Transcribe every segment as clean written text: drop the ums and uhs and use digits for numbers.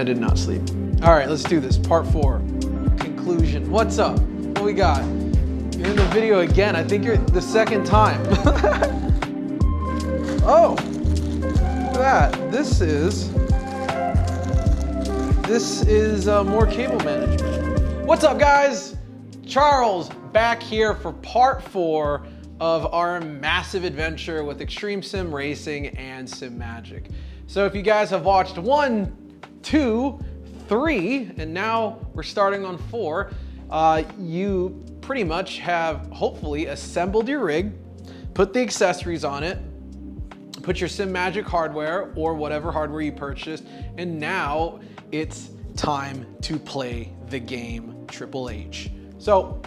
I did not sleep. All right, let's do this. Part 4, conclusion. What's up? What we got? You're in the video again. I think you're the second time. Oh, look at that. This is more cable management. What's up, guys? Charles back here for part 4 of our massive adventure with Extreme Sim Racing and SIMAGIC. So if you guys have watched 1, 2, 3, and now we're starting on 4, you pretty much have hopefully assembled your rig, put the accessories on it, put your SIMAGIC hardware or whatever hardware you purchased, and now it's time to play the game Triple H. So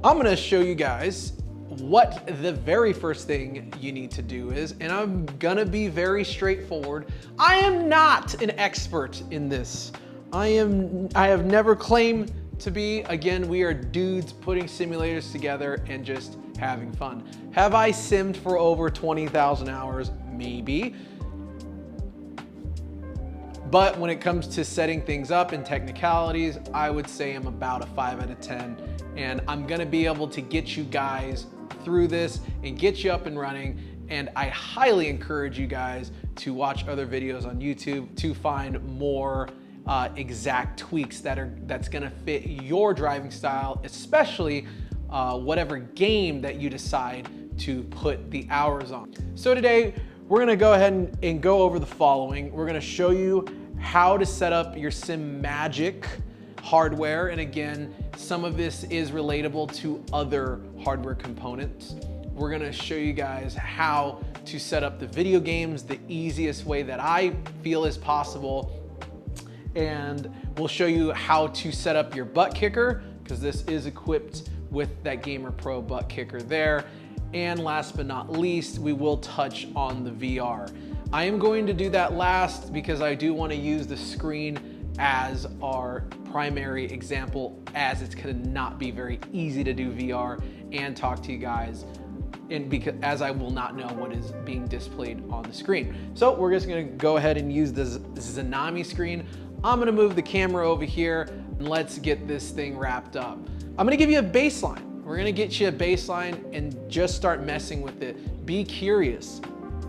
I'm gonna show you guys what the very first thing you need to do is, and I'm gonna be very straightforward. I am not an expert in this. I have never claimed to be. Again, we are dudes putting simulators together and just having fun. Have I simmed for over 20,000 hours? Maybe. But when it comes to setting things up and technicalities, I would say I'm about a 5 out of 10. And I'm gonna be able to get you guys through this and get you up and running. And I highly encourage you guys to watch other videos on YouTube to find more exact tweaks that's gonna fit your driving style, especially whatever game that you decide to put the hours on. So today, we're gonna go ahead and go over the following. We're gonna show you how to set up your SIMAGIC hardware. And again, some of this is relatable to other hardware components. We're gonna show you guys how to set up the video games the easiest way that I feel is possible. And we'll show you how to set up your butt kicker, because this is equipped with that Gamer Pro butt kicker there. And last but not least, we will touch on the VR. I am going to do that last because I do want to use the screen as our primary example, as it's gonna not be very easy to do VR and talk to you guys, and because as I will not know what is being displayed on the screen. So we're just gonna go ahead and use the Zanami screen. I'm gonna move the camera over here and let's get this thing wrapped up. I'm gonna give you a baseline. We're gonna get you a baseline and just start messing with it. Be curious.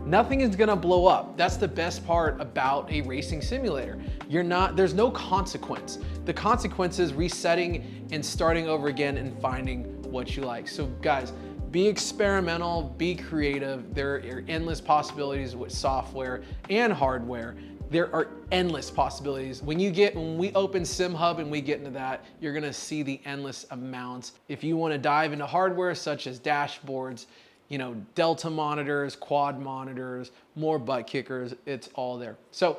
Nothing is gonna blow up. That's the best part about a racing simulator. There's no consequence. The consequence is resetting and starting over again and finding what you like. So guys, be experimental, be creative. There are endless possibilities with software and hardware. There are endless possibilities. When we open SimHub and we get into that, you're gonna see the endless amounts. If you wanna dive into hardware such as dashboards, you know, Delta monitors, quad monitors, more butt kickers, it's all there. So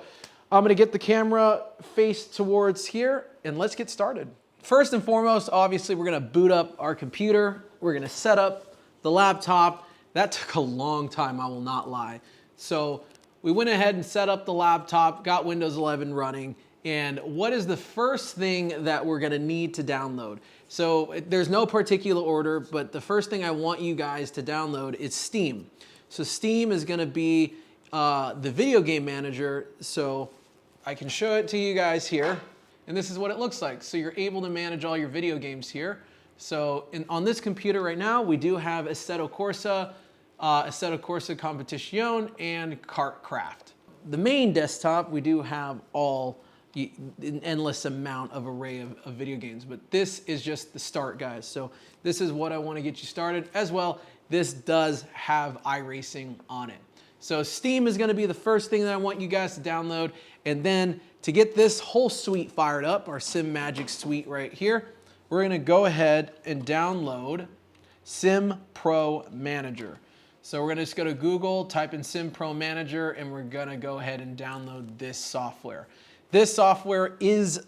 I'm gonna get the camera faced towards here and let's get started. First and foremost, obviously we're gonna boot up our computer. We're gonna set up the laptop. That took a long time, I will not lie. So we went ahead and set up the laptop, got Windows 11 running, and what is the first thing that we're gonna need to download? So there's no particular order, but the first thing I want you guys to download is Steam. So Steam is gonna be the video game manager, so I can show it to you guys here, and this is what it looks like. So you're able to manage all your video games here. So on this computer right now, we do have Assetto Corsa, Assetto Corsa Competizione, and Carte. The main desktop, we do have an endless amount of array of video games, but this is just the start, guys. So this is what I want to get you started as well. This does have iRacing on it. So Steam is going to be the first thing that I want you guys to download. And then to get this whole suite fired up, our SIMAGIC suite right here, we're going to go ahead and download Sim Pro Manager. So we're just going to Google, type in Sim Pro Manager, and we're going to go ahead and download this software. This software is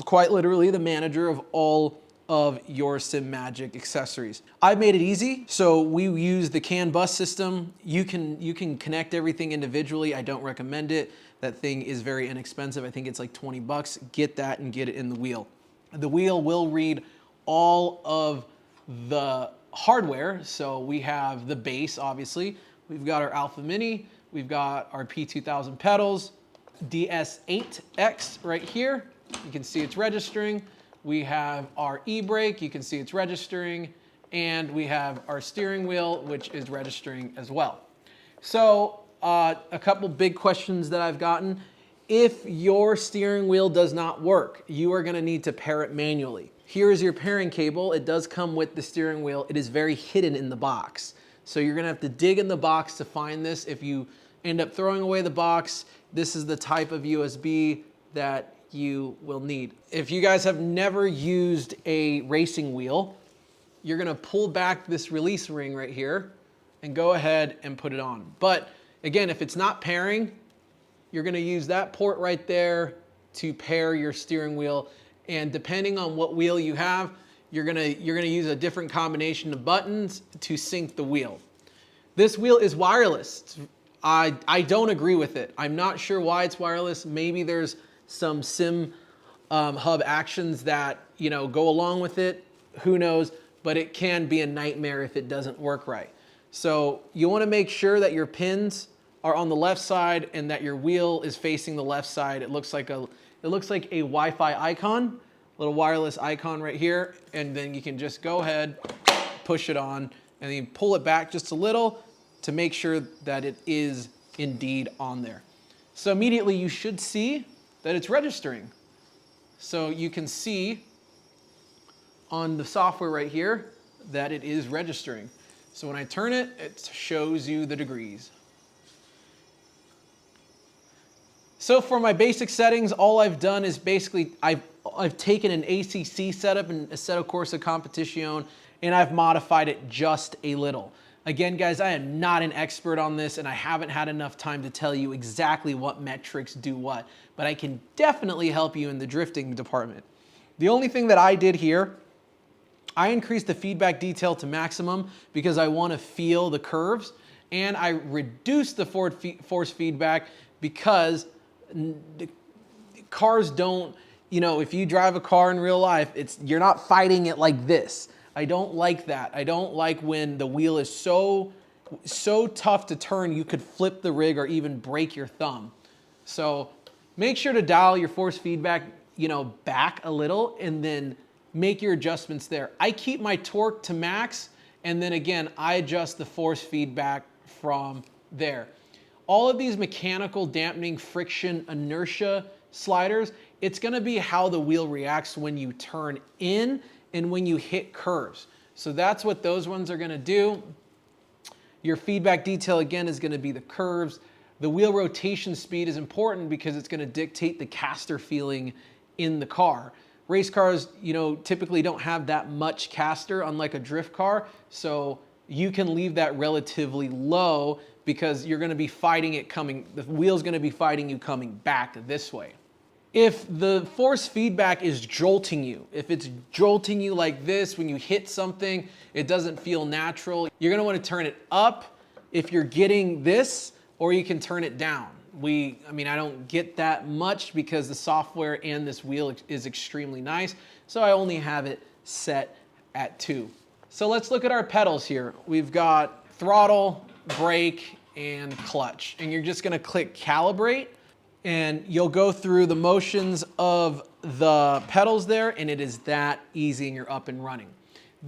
quite literally the manager of all of your SIMAGIC accessories. I've made it easy, so we use the CAN bus system. You can connect everything individually. I don't recommend it. That thing is very inexpensive. I think it's like 20 bucks. Get that and get it in the wheel. The wheel will read all of the hardware. So we have the base, obviously. We've got our Alpha Mini. We've got our P2000 pedals. DS8X right here. You can see it's registering. We have our e-brake. You can see it's registering. And we have our steering wheel, which is registering as well. So a couple big questions that I've gotten. If your steering wheel does not work, you are going to need to pair it manually. Here is your pairing cable. It does come with the steering wheel. It is very hidden in the box. So you're going to have to dig in the box to find this. If you end up throwing away the box, this is the type of USB that you will need. If you guys have never used a racing wheel, you're going to pull back this release ring right here and go ahead and put it on. But again, if it's not pairing, you're going to use that port right there to pair your steering wheel. And depending on what wheel you have, you're going to use a different combination of buttons to sync the wheel. This wheel is wireless. I don't agree with it. I'm not sure why it's wireless. Maybe there's some sim hub actions that go along with it. Who knows? But it can be a nightmare if it doesn't work right. So you want to make sure that your pins are on the left side and that your wheel is facing the left side. It looks like a Wi-Fi icon, little wireless icon right here, and then you can just go ahead, push it on, and then you pull it back just a little to make sure that it is indeed on there. So immediately you should see that it's registering. So you can see on the software right here that it is registering. So when I turn it, it shows you the degrees. So for my basic settings, all I've done is basically I've taken an ACC setup, an Assetto Corsa Competizione, and I've modified it just a little. Again, guys, I am not an expert on this, and I haven't had enough time to tell you exactly what metrics do what, but I can definitely help you in the drifting department. The only thing that I did here, I increased the feedback detail to maximum because I want to feel the curves, and I reduced the force feedback because cars don't, if you drive a car in real life, you're not fighting it like this. I don't like that. I don't like when the wheel is so tough to turn you could flip the rig or even break your thumb. So make sure to dial your force feedback, back a little and then make your adjustments there. I keep my torque to max, and then again, I adjust the force feedback from there. All of these mechanical dampening friction inertia sliders, it's gonna be how the wheel reacts when you turn in and when you hit curves. So that's what those ones are gonna do. Your feedback detail again is gonna be the curves. The wheel rotation speed is important because it's gonna dictate the caster feeling in the car. Race cars, typically don't have that much caster, unlike a drift car. So you can leave that relatively low because you're gonna be fighting it coming, the wheel's gonna be fighting you coming back this way. If the force feedback is jolting you, if it's jolting you like this, when you hit something, it doesn't feel natural, you're gonna wanna turn it up if you're getting this, or you can turn it down. I don't get that much because the software and this wheel is extremely nice, so I only have it set at 2. So let's look at our pedals here. We've got throttle, brake, and clutch. And you're just gonna click calibrate, and you'll go through the motions of the pedals there, and it is that easy and you're up and running.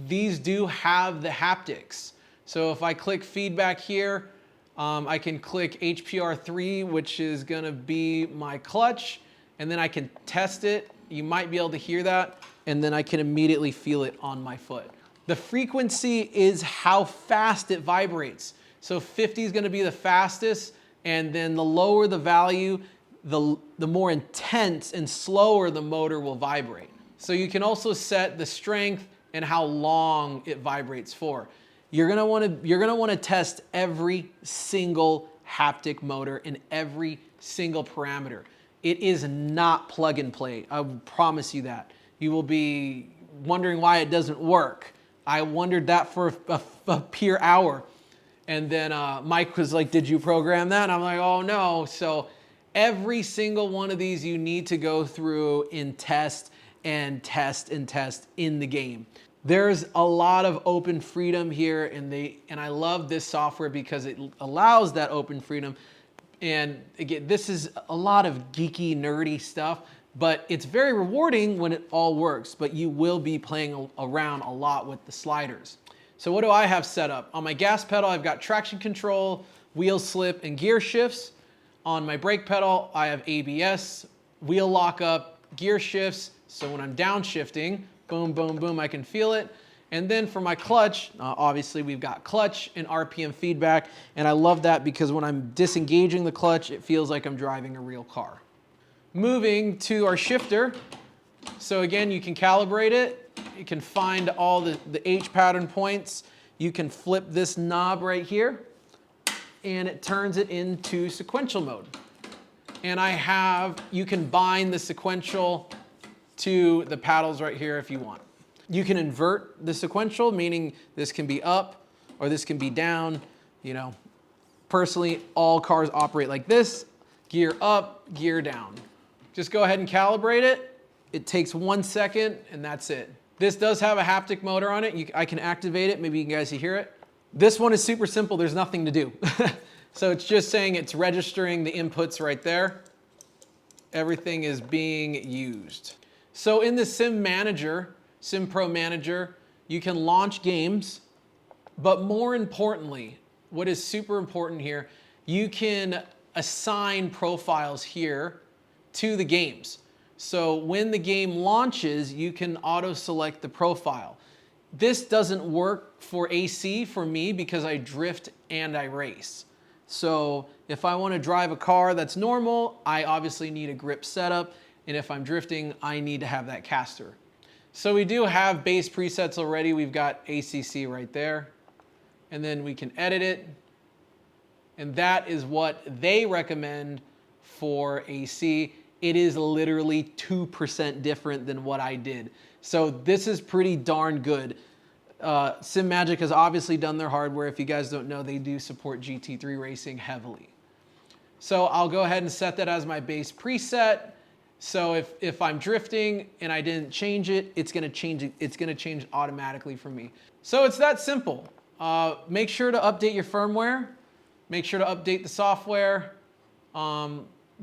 These do have the haptics. So if I click feedback here, I can click HPR3, which is gonna be my clutch, and then I can test it. You might be able to hear that, and then I can immediately feel it on my foot. The frequency is how fast it vibrates. So 50 is gonna be the fastest, and then the lower the value, the more intense and slower the motor will vibrate. So you can also set the strength and how long it vibrates for. You're gonna wanna test every single haptic motor in every single parameter. It is not plug and play, I promise you that. You will be wondering why it doesn't work. I wondered that for a pure hour. And then Mike was like, did you program that? And I'm like, oh no. So every single one of these you need to go through and test and test and test in the game. There's a lot of open freedom here, and I love this software because it allows that open freedom. And again, this is a lot of geeky, nerdy stuff, but it's very rewarding when it all works, but you will be playing around a lot with the sliders. So what do I have set up? On my gas pedal, I've got traction control, wheel slip, and gear shifts. On my brake pedal, I have ABS, wheel lockup, gear shifts, so when I'm downshifting, boom, boom, boom, I can feel it. And then for my clutch, obviously we've got clutch and RPM feedback, and I love that because when I'm disengaging the clutch, it feels like I'm driving a real car. Moving to our shifter, so again, you can calibrate it, you can find all the H pattern points, you can flip this knob right here, and it turns it into sequential mode. And you can bind the sequential to the paddles right here if you want. You can invert the sequential, meaning this can be up or this can be down. You know, personally, all cars operate like this: gear up, gear down. Just go ahead and calibrate it. It takes 1 second and that's it. This does have a haptic motor on it. I can activate it. Maybe you guys can hear it. This one is super simple. There's nothing to do. So it's just saying it's registering the inputs right there. Everything is being used. So in the Sim Pro Manager, you can launch games, but more importantly, what is super important here, you can assign profiles here to the games. So when the game launches, you can auto-select the profile. This doesn't work for AC for me because I drift and I race. So if I want to drive a car that's normal, I obviously need a grip setup. And if I'm drifting, I need to have that caster. So we do have base presets already. We've got ACC right there. And then we can edit it. And that is what they recommend for AC. It is literally 2% different than what I did. So this is pretty darn good. SIMAGIC has obviously done their hardware. If you guys don't know, they do support GT3 racing heavily. So I'll go ahead and set that as my base preset. So if I'm drifting and I didn't change it, it's gonna change automatically for me. So it's that simple. Make sure to update your firmware. Make sure to update the software.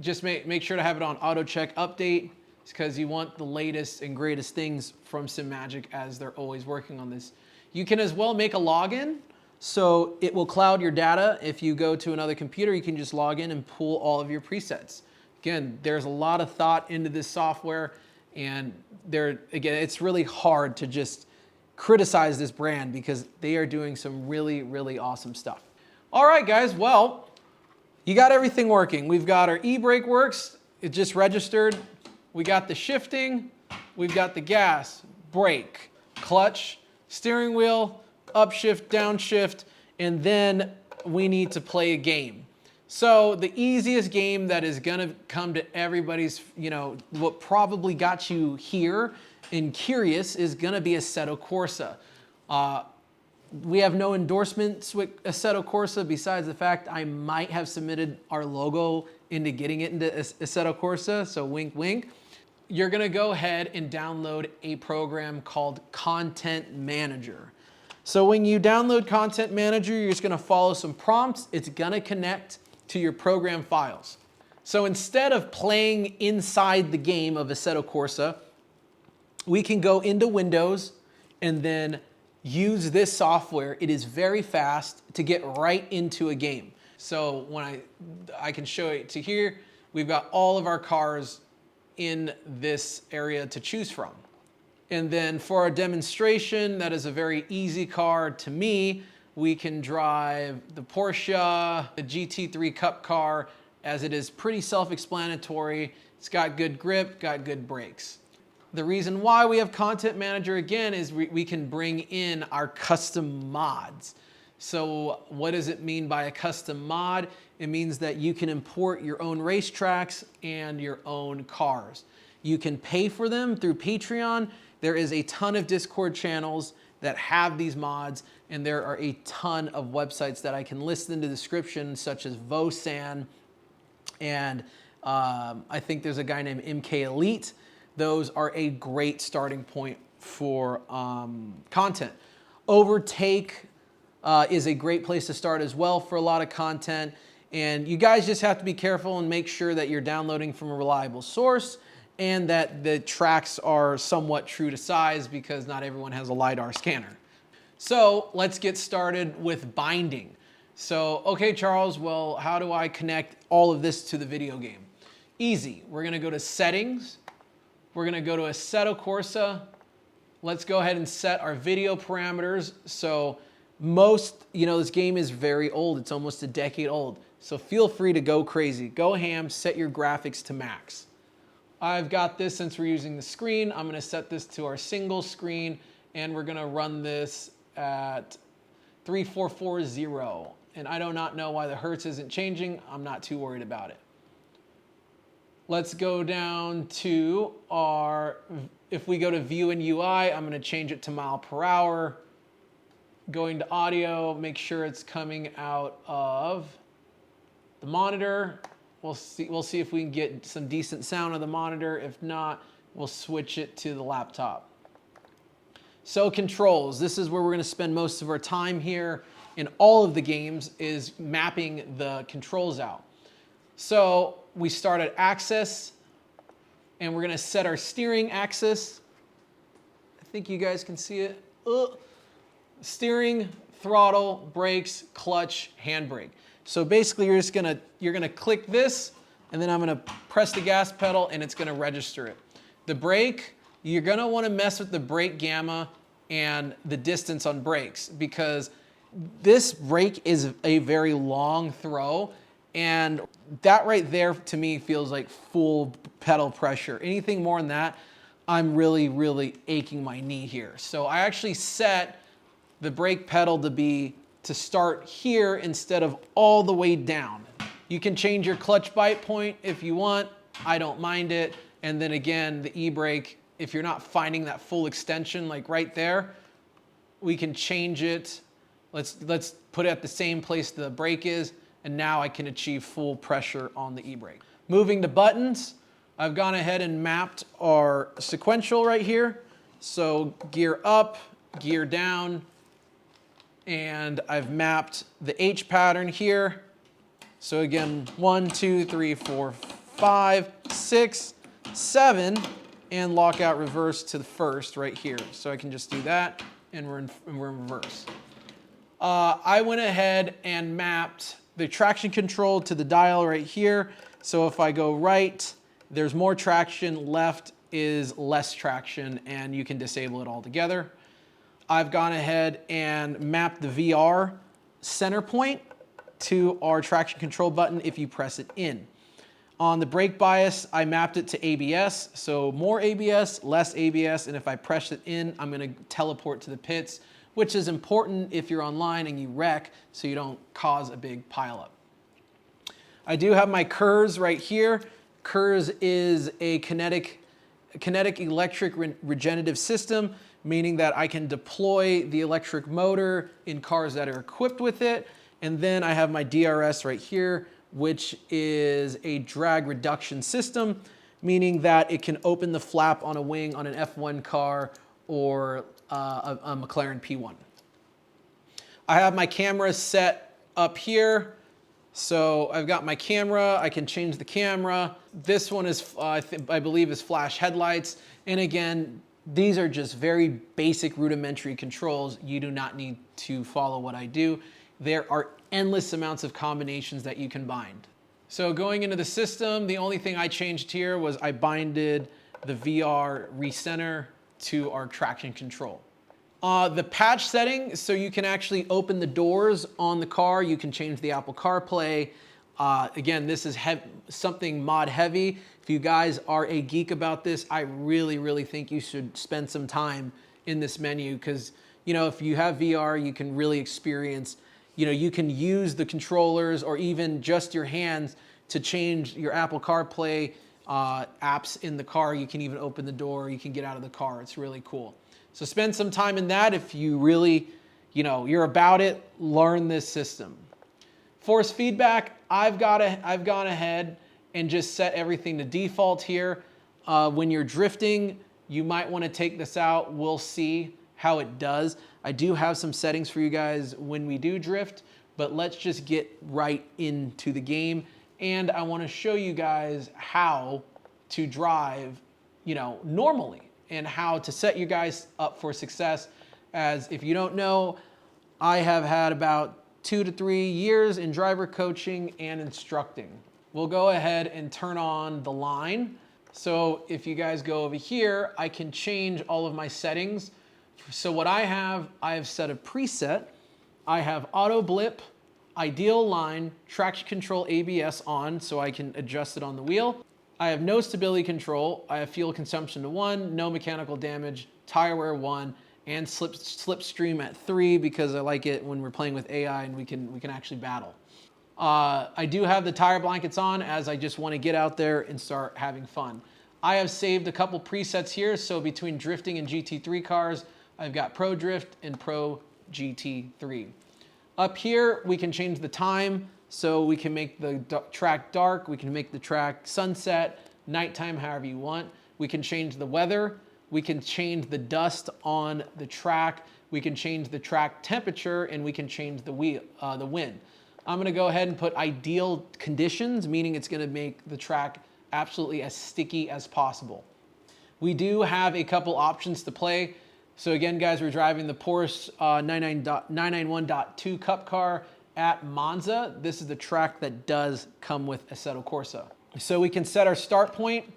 Just make sure to have it on auto check update, because you want the latest and greatest things from SIMAGIC as they're always working on this. You can as well make a login, so it will cloud your data. If you go to another computer, you can just log in and pull all of your presets. Again, there's a lot of thought into this software, and again, it's really hard to just criticize this brand because they are doing some really, really awesome stuff. All right, guys, well, you got everything working. We've got our e-brake works. It just registered. We got the shifting. We've got the gas, brake, clutch, steering wheel, upshift, downshift, and then we need to play a game. So the easiest game that is gonna come to everybody's, what probably got you here and curious is gonna be Assetto Corsa. We have no endorsements with Assetto Corsa besides the fact I might have submitted our logo into getting it into Assetto Corsa, so wink, wink. You're gonna go ahead and download a program called Content Manager. So when you download Content Manager, you're just gonna follow some prompts. It's gonna connect to your program files. So instead of playing inside the game of Assetto Corsa, we can go into Windows and then use this software. It is very fast to get right into a game. So when I can show it to here, we've got all of our cars in this area to choose from. And then for our demonstration, that is a very easy car to me. We can drive the Porsche, the GT3 Cup car, as it is pretty self-explanatory. It's got good grip, got good brakes. The reason why we have Content Manager again is we can bring in our custom mods. So what does it mean by a custom mod? It means that you can import your own racetracks and your own cars. You can pay for them through Patreon. There is a ton of Discord channels that have these mods, and there are a ton of websites that I can list in the description, such as Vosan, and I think there's a guy named MK Elite. Those are a great starting point for content. Overtake is a great place to start as well for a lot of content. And you guys just have to be careful and make sure that you're downloading from a reliable source and that the tracks are somewhat true to size, because not everyone has a LiDAR scanner. So let's get started with binding. So, okay, Charles, well, how do I connect all of this to the video game? Easy. We're going to go to Settings. We're going to go to Assetto Corsa. Let's go ahead and set our video parameters. So this game is very old. It's almost a decade old. So feel free to go crazy. Go ham, set your graphics to max. I've got this, since we're using the screen, I'm going to set this to our single screen, and we're going to run this at 3440. And I do not know why the hertz isn't changing. I'm not too worried about it. Let's go down to if we go to View and UI, I'm going to change it to mile per hour. Going to audio, make sure it's coming out of the monitor. We'll see if we can get some decent sound of the monitor. If not, we'll switch it to the laptop. So controls, this is where we're going to spend most of our time here in all of the games, is mapping the controls out. So we start at axis, and we're going to set our steering axis. I think you guys can see it. Steering, throttle, brakes, clutch, handbrake. So basically you're gonna click this, and then I'm gonna press the gas pedal, and it's gonna register it. The brake, you're gonna wanna mess with the brake gamma and the distance on brakes, because this brake is a very long throw, and that right there to me feels like full pedal pressure. Anything more than that, I'm really, really aching my knee here. So I actually set the brake pedal to start here instead of all the way down. You can change your clutch bite point if you want. I don't mind it. And then again, the e-brake, if you're not finding that full extension, like right there, we can change it. Let's put it at the same place the brake is, and now I can achieve full pressure on the e-brake. Moving to buttons, I've gone ahead and mapped our sequential right here. So gear up, gear down, and I've mapped the H pattern here. So again, 1, 2, 3, 4, 5, 6, 7, and lockout reverse to the first right here. So I can just do that, and we're in reverse. I went ahead and mapped the traction control to the dial right here. So if I go right, there's more traction, left is less traction, and you can disable it altogether. I've gone ahead and mapped the VR center point to our traction control button if you press it in. On the brake bias, I mapped it to ABS, so more ABS, less ABS, and if I press it in, I'm going to teleport to the pits, which is important if you're online and you wreck, so you don't cause a big pileup. I do have my KERS right here. KERS is a kinetic electric regenerative system, meaning that I can deploy the electric motor in cars that are equipped with it. And then I have my DRS right here, which is a drag reduction system, meaning that it can open the flap on a wing on an F1 car or a McLaren P1. I have my camera set up here. So I've got my camera, I can change the camera. This one is, I believe is flash headlights. And again, these are just very basic rudimentary controls. You do not need to follow what I do. There are endless amounts of combinations that you can bind. So going into the system, the only thing I changed here was I binded the VR recenter to our traction control. The patch setting, so you can actually open the doors on the car. You can change the Apple CarPlay. Again, this is something mod heavy. If you guys are a geek about this, I really, really think you should spend some time in this menu, because if you have VR, you can really experience, you can use the controllers or even just your hands to change your Apple CarPlay apps in the car. You can even open the door, you can get out of the car. It's really cool. So spend some time in that if you really, you're about it, learn this system. Force feedback, I've gone ahead and just set everything to default here. When you're drifting, you might want to take this out. We'll see how it does. I do have some settings for you guys when we do drift, but let's just get right into the game. And I want to show you guys how to drive, normally, and how to set you guys up for success. As if you don't know, I have had about 2 to 3 years in driver coaching and instructing. We'll go ahead and turn on the line. So if you guys go over here, I can change all of my settings. So what I have set a preset. I have auto blip, ideal line, traction control ABS on, so I can adjust it on the wheel. I have no stability control. I have fuel consumption to 1, no mechanical damage, tire wear 1, and slipstream at 3 because I like it when we're playing with AI and we can actually battle. I do have the tire blankets on as I just want to get out there and start having fun. I have saved a couple presets here. So between drifting and GT3 cars, I've got Pro Drift and Pro GT3. Up here, we can change the time. So we can make the track dark. We can make the track sunset, nighttime, however you want. We can change the weather. We can change the dust on the track. We can change the track temperature, and we can change the wind. I'm gonna go ahead and put ideal conditions, meaning it's gonna make the track absolutely as sticky as possible. We do have a couple options to play. So again, guys, we're driving the Porsche 991.2 Cup car at Monza. This is the track that does come with Assetto Corsa. So we can set our start point.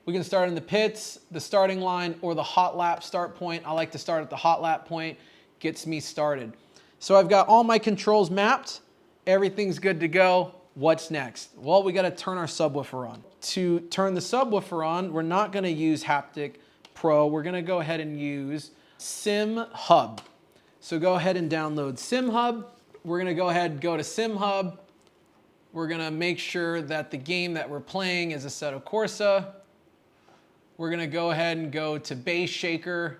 We can start in the pits, the starting line, or the hot lap start point. I like to start at the hot lap point, gets me started. So I've got all my controls mapped. Everything's good to go. What's next? Well, we got to turn our subwoofer on. To turn the subwoofer on, we're not going to use Haptic Pro. We're going to go ahead and use Sim Hub. So go ahead and download Sim Hub. We're going to go ahead and go to Sim Hub. We're going to make sure that the game that we're playing is Assetto Corsa. We're going to go ahead and go to Base Shaker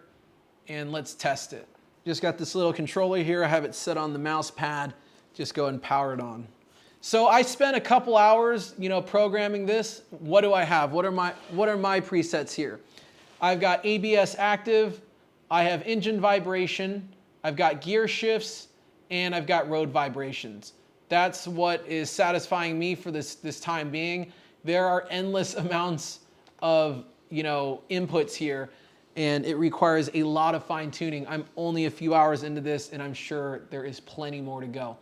and let's test it. Just got this little controller here. I have it set on the mouse pad. Just go ahead and power it on. So I spent a couple hours, programming this. What do I have? What are my presets here? I've got ABS active. I have engine vibration. I've got gear shifts, and I've got road vibrations. That's what is satisfying me for this time being. There are endless amounts of inputs here, and it requires a lot of fine tuning. I'm only a few hours into this, and I'm sure there is plenty more to go.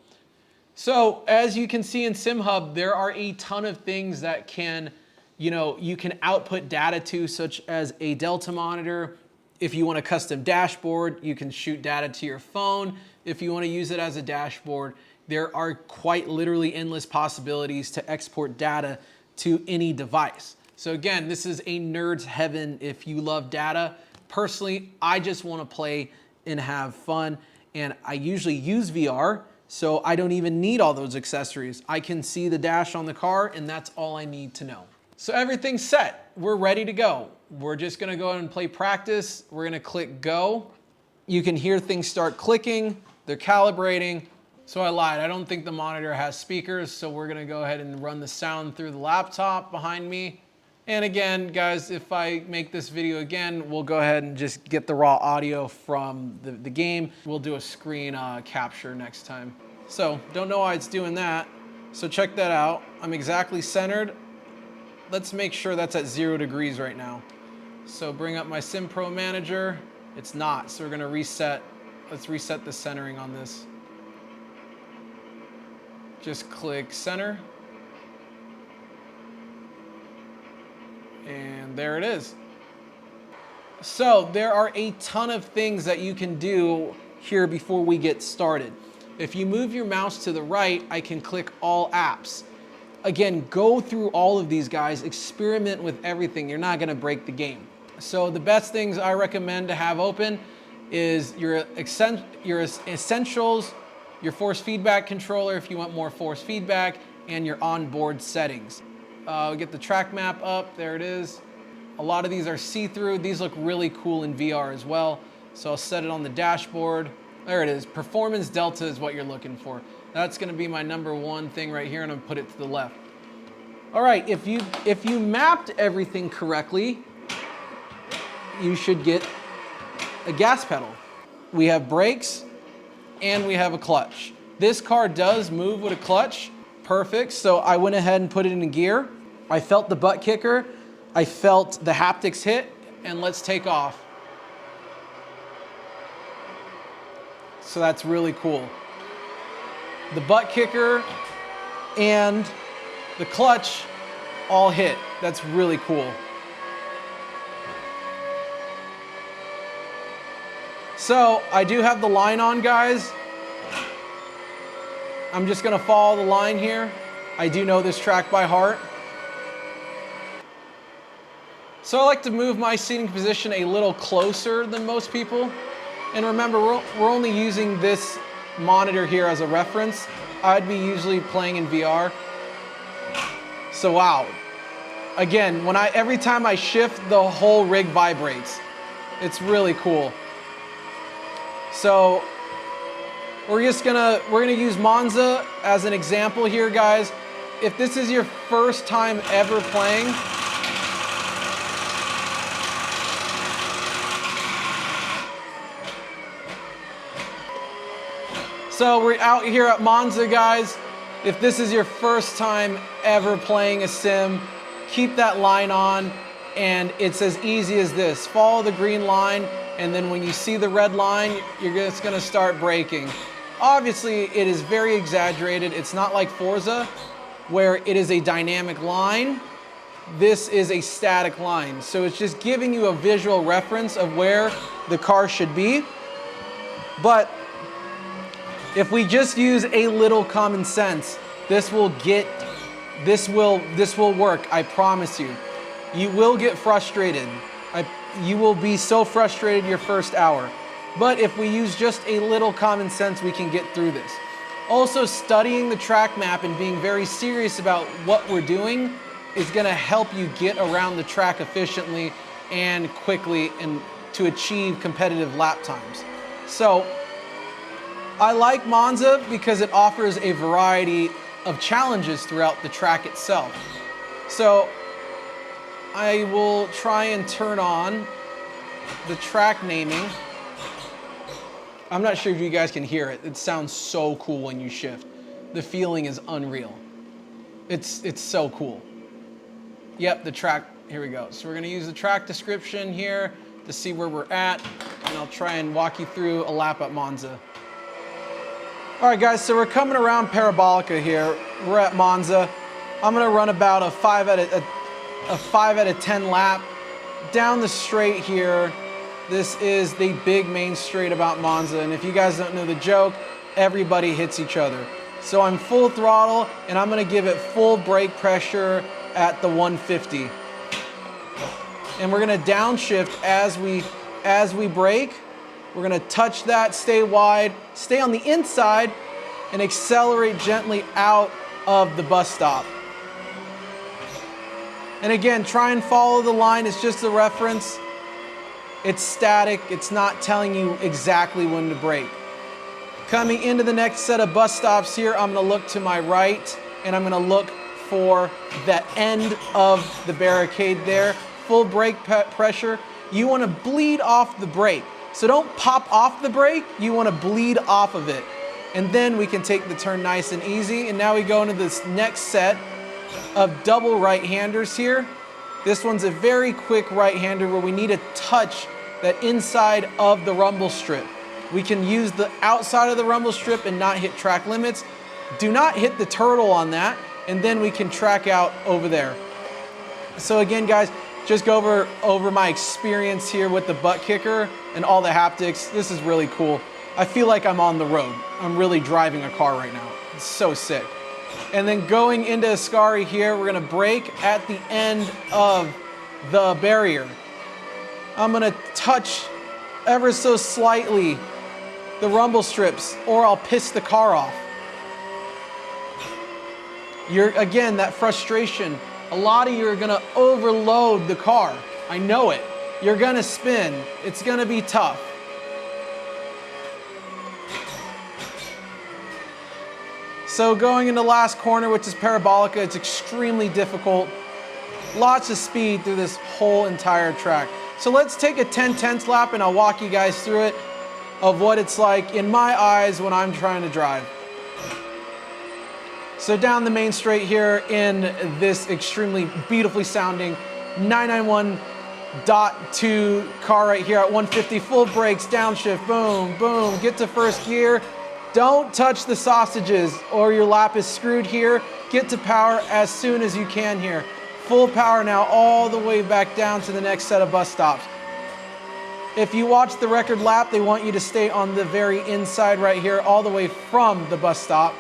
So as you can see in SimHub, there are a ton of things that you can output data to, such as a Delta monitor. If you want a custom dashboard, you can shoot data to your phone. If you want to use it as a dashboard, there are quite literally endless possibilities to export data to any device. So again, this is a nerd's heaven if you love data. Personally, I just want to play and have fun, and I usually use VR, so I don't even need all those accessories. I can see the dash on the car, and that's all I need to know. So everything's set. We're ready to go. We're just gonna go ahead and play practice. We're gonna click go. You can hear things start clicking. They're calibrating. So I lied, I don't think the monitor has speakers, so we're gonna go ahead and run the sound through the laptop behind me. And again, guys, if I make this video again, we'll go ahead and just get the raw audio from the game. We'll do a screen capture next time. So don't know why it's doing that. So check that out. I'm exactly centered. Let's make sure that's at 0 degrees right now. So bring up my Sim Pro Manager. It's not, so we're gonna reset. Let's reset the centering on this. Just click center. And there it is. So there are a ton of things that you can do here before we get started. If you move your mouse to the right, I can click all apps. Again, go through all of these guys, experiment with everything. You're not gonna break the game. So the best things I recommend to have open is your essentials, your force feedback controller if you want more force feedback, and your onboard settings. We get the track map up, there it is. A lot of these are see-through. These look really cool in VR as well. So I'll set it on the dashboard. There it is, Performance Delta is what you're looking for. That's gonna be my #1 thing right here, and I'm gonna put it to the left. All right, if you mapped everything correctly, you should get a gas pedal. We have brakes, and we have a clutch. This car does move with a clutch, perfect. So I went ahead and put it in gear. I felt the butt kicker, I felt the haptics hit, and let's take off. So that's really cool. The butt kicker and the clutch all hit. That's really cool. So I do have the line on, guys. I'm just gonna follow the line here. I do know this track by heart. So I like to move my seating position a little closer than most people. And remember, we're only using this monitor here as a reference. I'd be usually playing in VR. So wow. Again, every time I shift, the whole rig vibrates. It's really cool. So we're gonna use Monza as an example here, guys. If this is your first time ever playing, so we're out here at Monza, guys. If this is your first time ever playing a sim, keep that line on, and it's as easy as this. Follow the green line, and then when you see the red line, you're just gonna start braking. Obviously, it is very exaggerated. It's not like Forza, where it is a dynamic line. This is a static line. So it's just giving you a visual reference of where the car should be. But if we just use a little common sense, this will work, I promise you. You will get frustrated. You will be so frustrated your first hour. But if we use just a little common sense, we can get through this. Also, studying the track map and being very serious about what we're doing is gonna help you get around the track efficiently and quickly and to achieve competitive lap times. So, I like Monza because it offers a variety of challenges throughout the track itself. So, I will try and turn on the track naming. I'm not sure if you guys can hear it. It sounds so cool when you shift. The feeling is unreal. It's so cool. Yep, the track, here we go. So we're gonna use the track description here to see where we're at, and I'll try and walk you through a lap at Monza. All right, guys, so we're coming around Parabolica here. We're at Monza. I'm gonna run about a 5 out of 10 lap down the straight here. This is the big main straight about Monza, and if you guys don't know the joke, everybody hits each other. So I'm full throttle, and I'm gonna give it full brake pressure at the 150. And we're gonna downshift as we brake. We're gonna touch that, stay wide, stay on the inside, and accelerate gently out of the bus stop. And again, try and follow the line. It's just a reference. It's static. It's not telling you exactly when to brake. Coming into the next set of bus stops here, I'm gonna look to my right, and I'm gonna look for the end of the barricade there. Full brake pressure. You wanna bleed off the brake. So don't pop off the brake, you wanna bleed off of it. And then we can take the turn nice and easy. And now we go into this next set of double right-handers here. This one's a very quick right-hander where we need to touch that inside of the rumble strip. We can use the outside of the rumble strip and not hit track limits. Do not hit the turtle on that, and then we can track out over there. So again, guys, just go over my experience here with the butt kicker and all the haptics. This is really cool. I feel like I'm on the road. I'm really driving a car right now. It's so sick. And then going into Ascari here, we're gonna brake at the end of the barrier. I'm gonna touch ever so slightly the rumble strips, or I'll piss the car off. Again, that frustration. A lot of you are gonna overload the car. I know it. You're gonna spin. It's gonna be tough. So going into last corner, which is Parabolica, it's extremely difficult. Lots of speed through this whole entire track. So let's take a 10/10 lap and I'll walk you guys through it of what it's like in my eyes when I'm trying to drive. So down the main straight here in this extremely beautifully sounding 991.2 car right here at 150, full brakes, downshift, boom, boom, get to first gear. Don't touch the sausages or your lap is screwed here. Get to power as soon as you can here. Full power now all the way back down to the next set of bus stops. If you watch the record lap, they want you to stay on the very inside right here, all the way from the bus stop.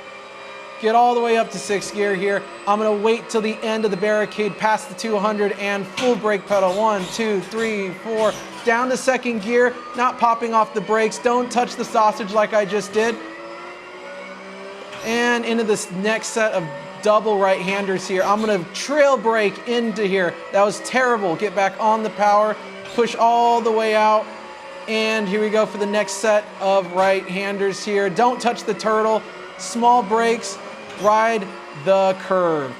Get all the way up to 6th gear here. I'm gonna wait till the end of the barricade, past the 200 and full brake pedal. 1, 2, 3, 4, down to 2nd gear, not popping off the brakes. Don't touch the sausage like I just did. And into this next set of double right-handers here. I'm gonna trail brake into here. That was terrible. Get back on the power, push all the way out. And here we go for the next set of right-handers here. Don't touch the turtle. Small brakes, ride the curve.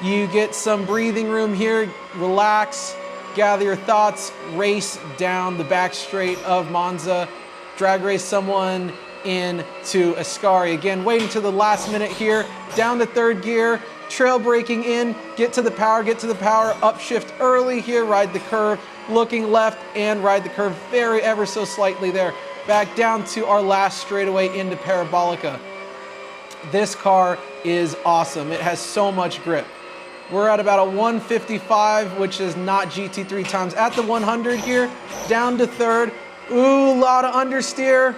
You get some breathing room here, relax, gather your thoughts, race down the back straight of Monza, drag race someone into Ascari. Again, waiting to the last minute here, down to 3rd gear, trail braking in, get to the power, upshift early here, ride the curve, looking left and ride the curve very ever so slightly there. Back down to our last straightaway into Parabolica. This car is awesome. It has so much grip. We're at about a 155, which is not GT3 times. At the 100 here, down to 3rd. Ooh, a lot of understeer.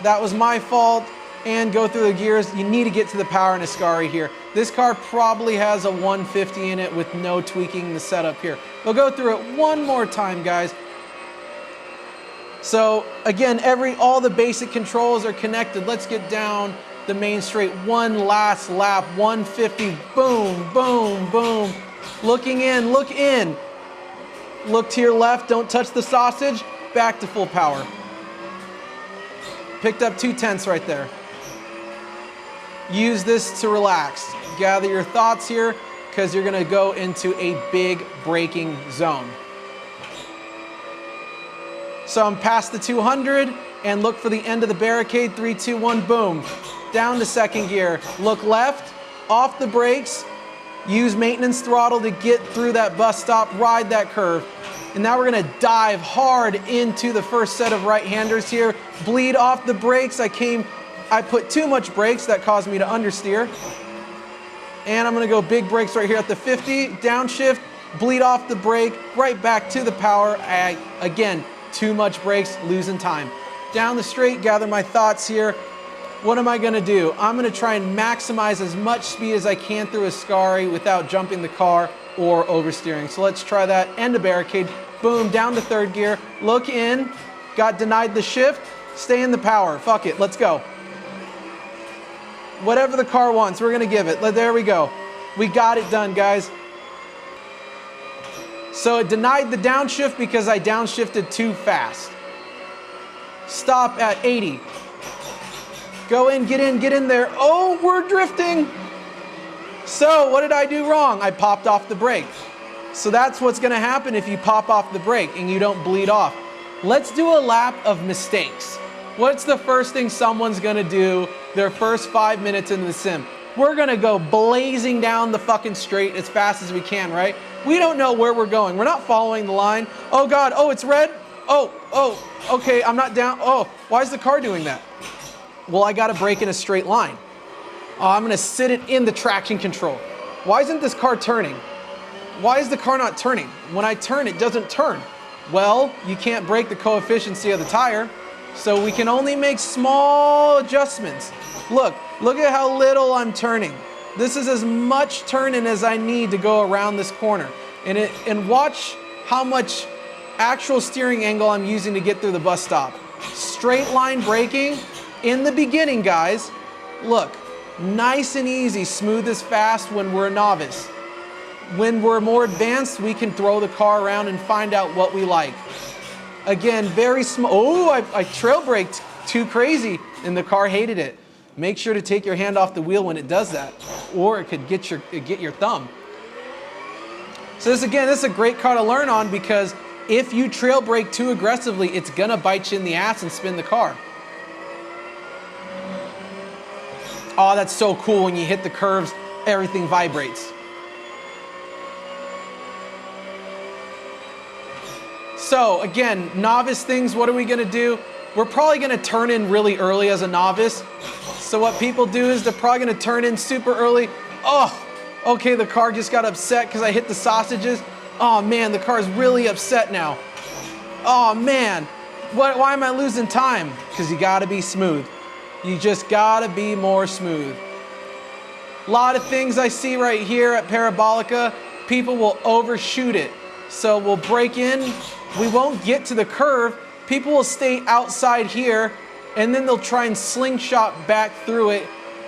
That was my fault. And go through the gears. You need to get to the power in Ascari here. This car probably has a 150 in it with no tweaking the setup here. We'll go through it one more time, guys. So again, all the basic controls are connected. Let's get down the main straight. One last lap, 150, boom, boom, boom. Looking in, look in. Look to your left, don't touch the sausage. Back to full power. Picked up 2/10 right there. Use this to relax. Gather your thoughts here because you're gonna go into a big braking zone. So I'm past the 200 and look for the end of the barricade. 3, 2, 1, boom. Down to 2nd gear. Look left, off the brakes. Use maintenance throttle to get through that bus stop, ride that curve. And now we're gonna dive hard into the first set of right-handers here. Bleed off the brakes. I put too much brakes, that caused me to understeer. And I'm gonna go big brakes right here at the 50, downshift, bleed off the brake, right back to the power. Again, too much brakes, losing time. Down the straight, gather my thoughts here. What am I gonna do? I'm gonna try and maximize as much speed as I can through Ascari without jumping the car or oversteering. So let's try that. End of barricade, boom, down to 3rd gear. Look in, got denied the shift, stay in the power. Fuck it, let's go. Whatever the car wants, we're gonna give it. There we go. We got it done, guys. So it denied the downshift because I downshifted too fast. Stop at 80. Go in, get in there. Oh, we're drifting. So what did I do wrong? I popped off the brake. So that's what's gonna happen if you pop off the brake and you don't bleed off. Let's do a lap of mistakes. What's the first thing someone's gonna do their first 5 minutes into the sim? We're gonna go blazing down the fucking straight as fast as we can, right? We don't know where we're going. We're not following the line. Oh God, oh, it's red. Oh, okay, I'm not down. Oh, why is the car doing that? Well, I gotta brake in a straight line. Oh, I'm gonna sit it in the traction control. Why isn't this car turning? Why is the car not turning? When I turn, it doesn't turn. Well, you can't break the coefficiency of the tire, so we can only make small adjustments. Look at how little I'm turning. This is as much turning as I need to go around this corner. And watch how much actual steering angle I'm using to get through the bus stop. Straight line braking in the beginning, guys. Look, nice and easy, smooth as fast when we're a novice. When we're more advanced, we can throw the car around and find out what we like. Again, very small. Oh, I trail braked too crazy and the car hated it. Make sure to take your hand off the wheel when it does that, or it could get your thumb. So this is a great car to learn on because if you trail brake too aggressively, it's gonna bite you in the ass and spin the car. Oh, that's so cool. When you hit the curves, everything vibrates. So again, novice things, what are we gonna do? We're probably gonna turn in really early as a novice. So what people do is they're probably gonna turn in super early. Oh, okay, the car just got upset because I hit the sausages. Oh man, the car is really upset now. Oh man, why am I losing time? Because you gotta be smooth. You just gotta be more smooth. A lot of things I see right here at Parabolica, people will overshoot it. So we'll break in, we won't get to the curve, people will stay outside here, and then they'll try and slingshot back through it,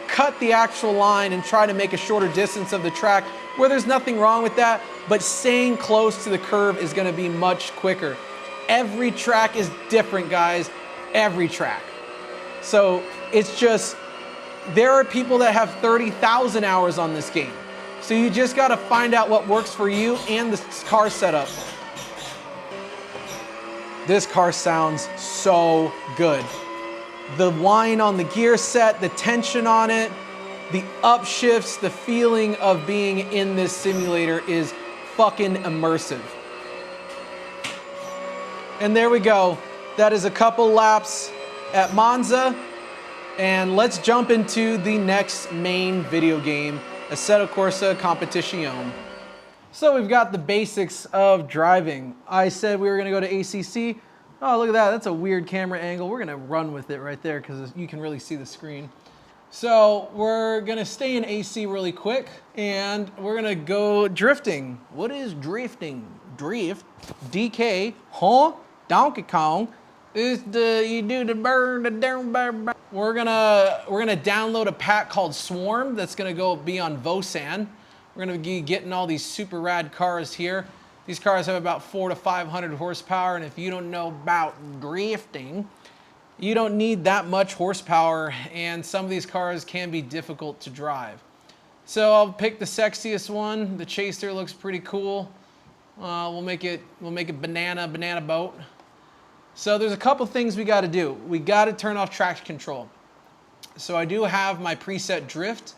cut the actual line and try to make a shorter distance of the track, where there's nothing wrong with that, but staying close to the curve is gonna be much quicker. Every track is different, guys, every track. So it's just, there are people that have 30,000 hours on this game. So you just gotta find out what works for you and the car setup. This car sounds so good. The whine on the gear set, the tension on it, the upshifts, the feeling of being in this simulator is fucking immersive. And there we go. That is a couple laps at Monza. And let's jump into the next main video game, Assetto Corsa Competizione. So we've got the basics of driving. I said we were gonna go to ACC. Oh, look at that, that's a weird camera angle. We're gonna run with it right there because you can really see the screen. So we're gonna stay in AC really quick and we're gonna go drifting. What is drifting? Drift, DK, huh? Donkey Kong. Is the, you do the burn, the down, burn. We're gonna download a pack called Swarm that's gonna be on Vosan. We're gonna be getting all these super rad cars here. These cars have about 400 to 500 horsepower, and if you don't know about drifting, you don't need that much horsepower, and some of these cars can be difficult to drive. So I'll pick the sexiest one. The Chaser looks pretty cool. We'll make it banana boat. So there's a couple things we got to do. We got to turn off traction control. So I do have my preset drift.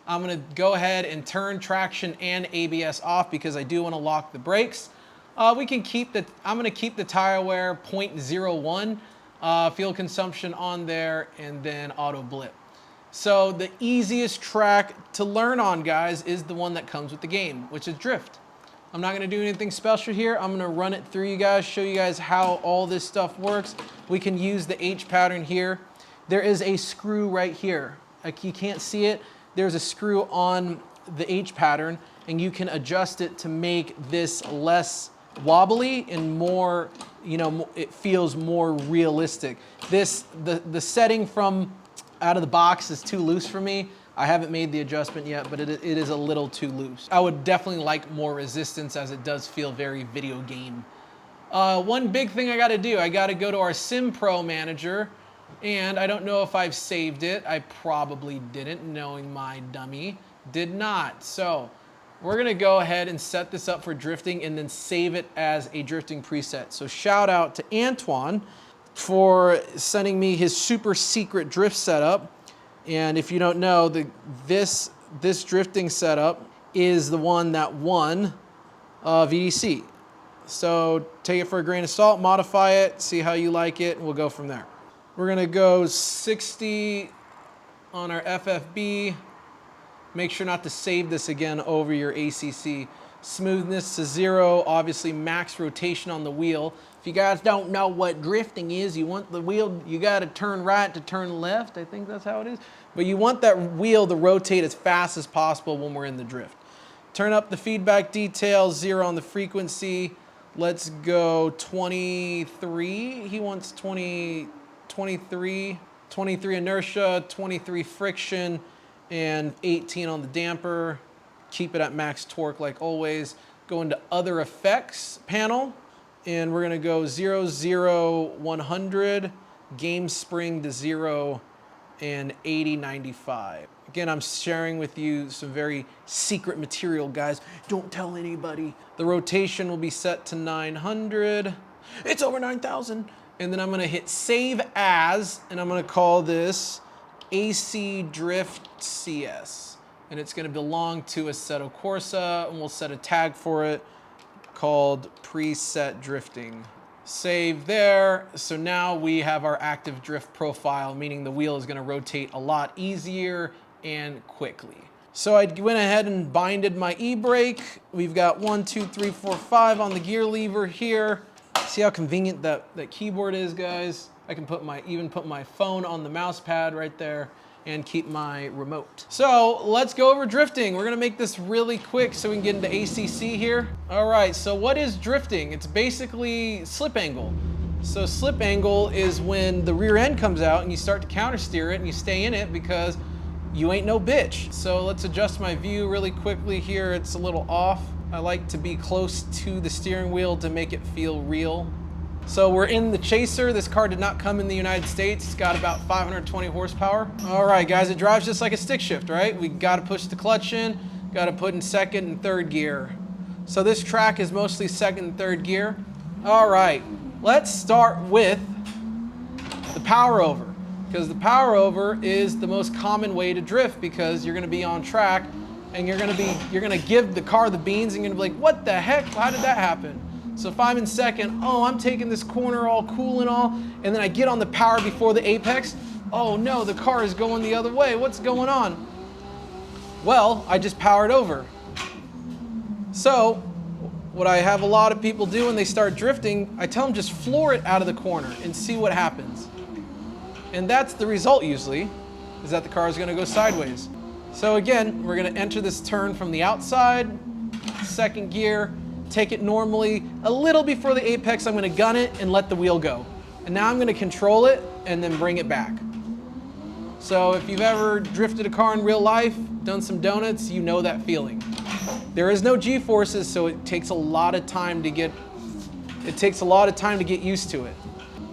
I'm going to go ahead and turn traction and ABS off because I do want to lock the brakes. I'm going to keep the tire wear 0.01, fuel consumption on there, and then auto blip. So the easiest track to learn on, guys, is the one that comes with the game, which is drift. I'm not gonna do anything special here. I'm gonna run it through you guys, show you guys how all this stuff works. We can use the H pattern here. There is a screw right here. Like, you can't see it. There's a screw on the H pattern, and you can adjust it to make this less wobbly and more, you know, it feels more realistic. The setting from out of the box is too loose for me. I haven't made the adjustment yet, but it is a little too loose. I would definitely like more resistance, as it does feel very video game. One big thing I gotta do, I gotta go to our Sim Pro manager, and I don't know if I've saved it. I probably didn't, knowing my dummy. Did not. So we're gonna go ahead and set this up for drifting and then save it as a drifting preset. So shout out to Antoine for sending me his super secret drift setup. And if you don't know, this drifting setup is the one that won VDC. So take it for a grain of salt, modify it, see how you like it, and we'll go from there. We're gonna go 60 on our FFB. Make sure not to save this again over your ACC. Smoothness to 0, obviously max rotation on the wheel. If you guys don't know what drifting is, you want the wheel, you gotta turn right to turn left. I think that's how it is. But you want that wheel to rotate as fast as possible when we're in the drift. Turn up the feedback detail, 0 on the frequency. Let's go 23. He wants 23 inertia, 23 friction, and 18 on the damper. Keep it at max torque like always. Go into other effects panel, and we're gonna go 0, 0, 100, game spring to 0, and 80, 95. Again, I'm sharing with you some very secret material, guys. Don't tell anybody. The rotation will be set to 900. It's over 9,000. And then I'm gonna hit save as, and I'm gonna call this AC Drift CS. And it's gonna belong to Assetto Corsa, and we'll set a tag for it called preset drifting. Save there. So now we have our active drift profile, meaning the wheel is gonna rotate a lot easier and quickly. So I went ahead and binded my e-brake. We've got 1, 2, 3, 4, 5 on the gear lever here. See how convenient that keyboard is, guys? I can even put my phone on the mouse pad right there and keep my remote. So let's go over drifting. We're gonna make this really quick so we can get into ACC here. All right, so what is drifting? It's basically slip angle. So slip angle is when the rear end comes out and you start to counter steer it and you stay in it because you ain't no bitch. So let's adjust my view really quickly here. It's a little off. I like to be close to the steering wheel to make it feel real. So we're in the Chaser. This car did not come in the United States. It's got about 520 horsepower. All right, guys, it drives just like a stick shift, right? We gotta push the clutch in, gotta put in second and third gear. So this track is mostly second and third gear. All right, let's start with the power over, because the power over is the most common way to drift because you're gonna be on track and you're gonna give the car the beans and you're gonna be like, what the heck, how did that happen? So if I'm in second, oh, I'm taking this corner all cool and all, and then I get on the power before the apex, oh no, the car is going the other way, what's going on? Well, I just powered over. So what I have a lot of people do when they start drifting, I tell them just floor it out of the corner and see what happens. And that's the result usually, is that the car is gonna go sideways. So again, we're gonna enter this turn from the outside, second gear, take it normally, a little before the apex, I'm gonna gun it and let the wheel go. And now I'm gonna control it and then bring it back. So if you've ever drifted a car in real life, done some donuts, you know that feeling. There is no G-forces, so it takes a lot of time to get used to it.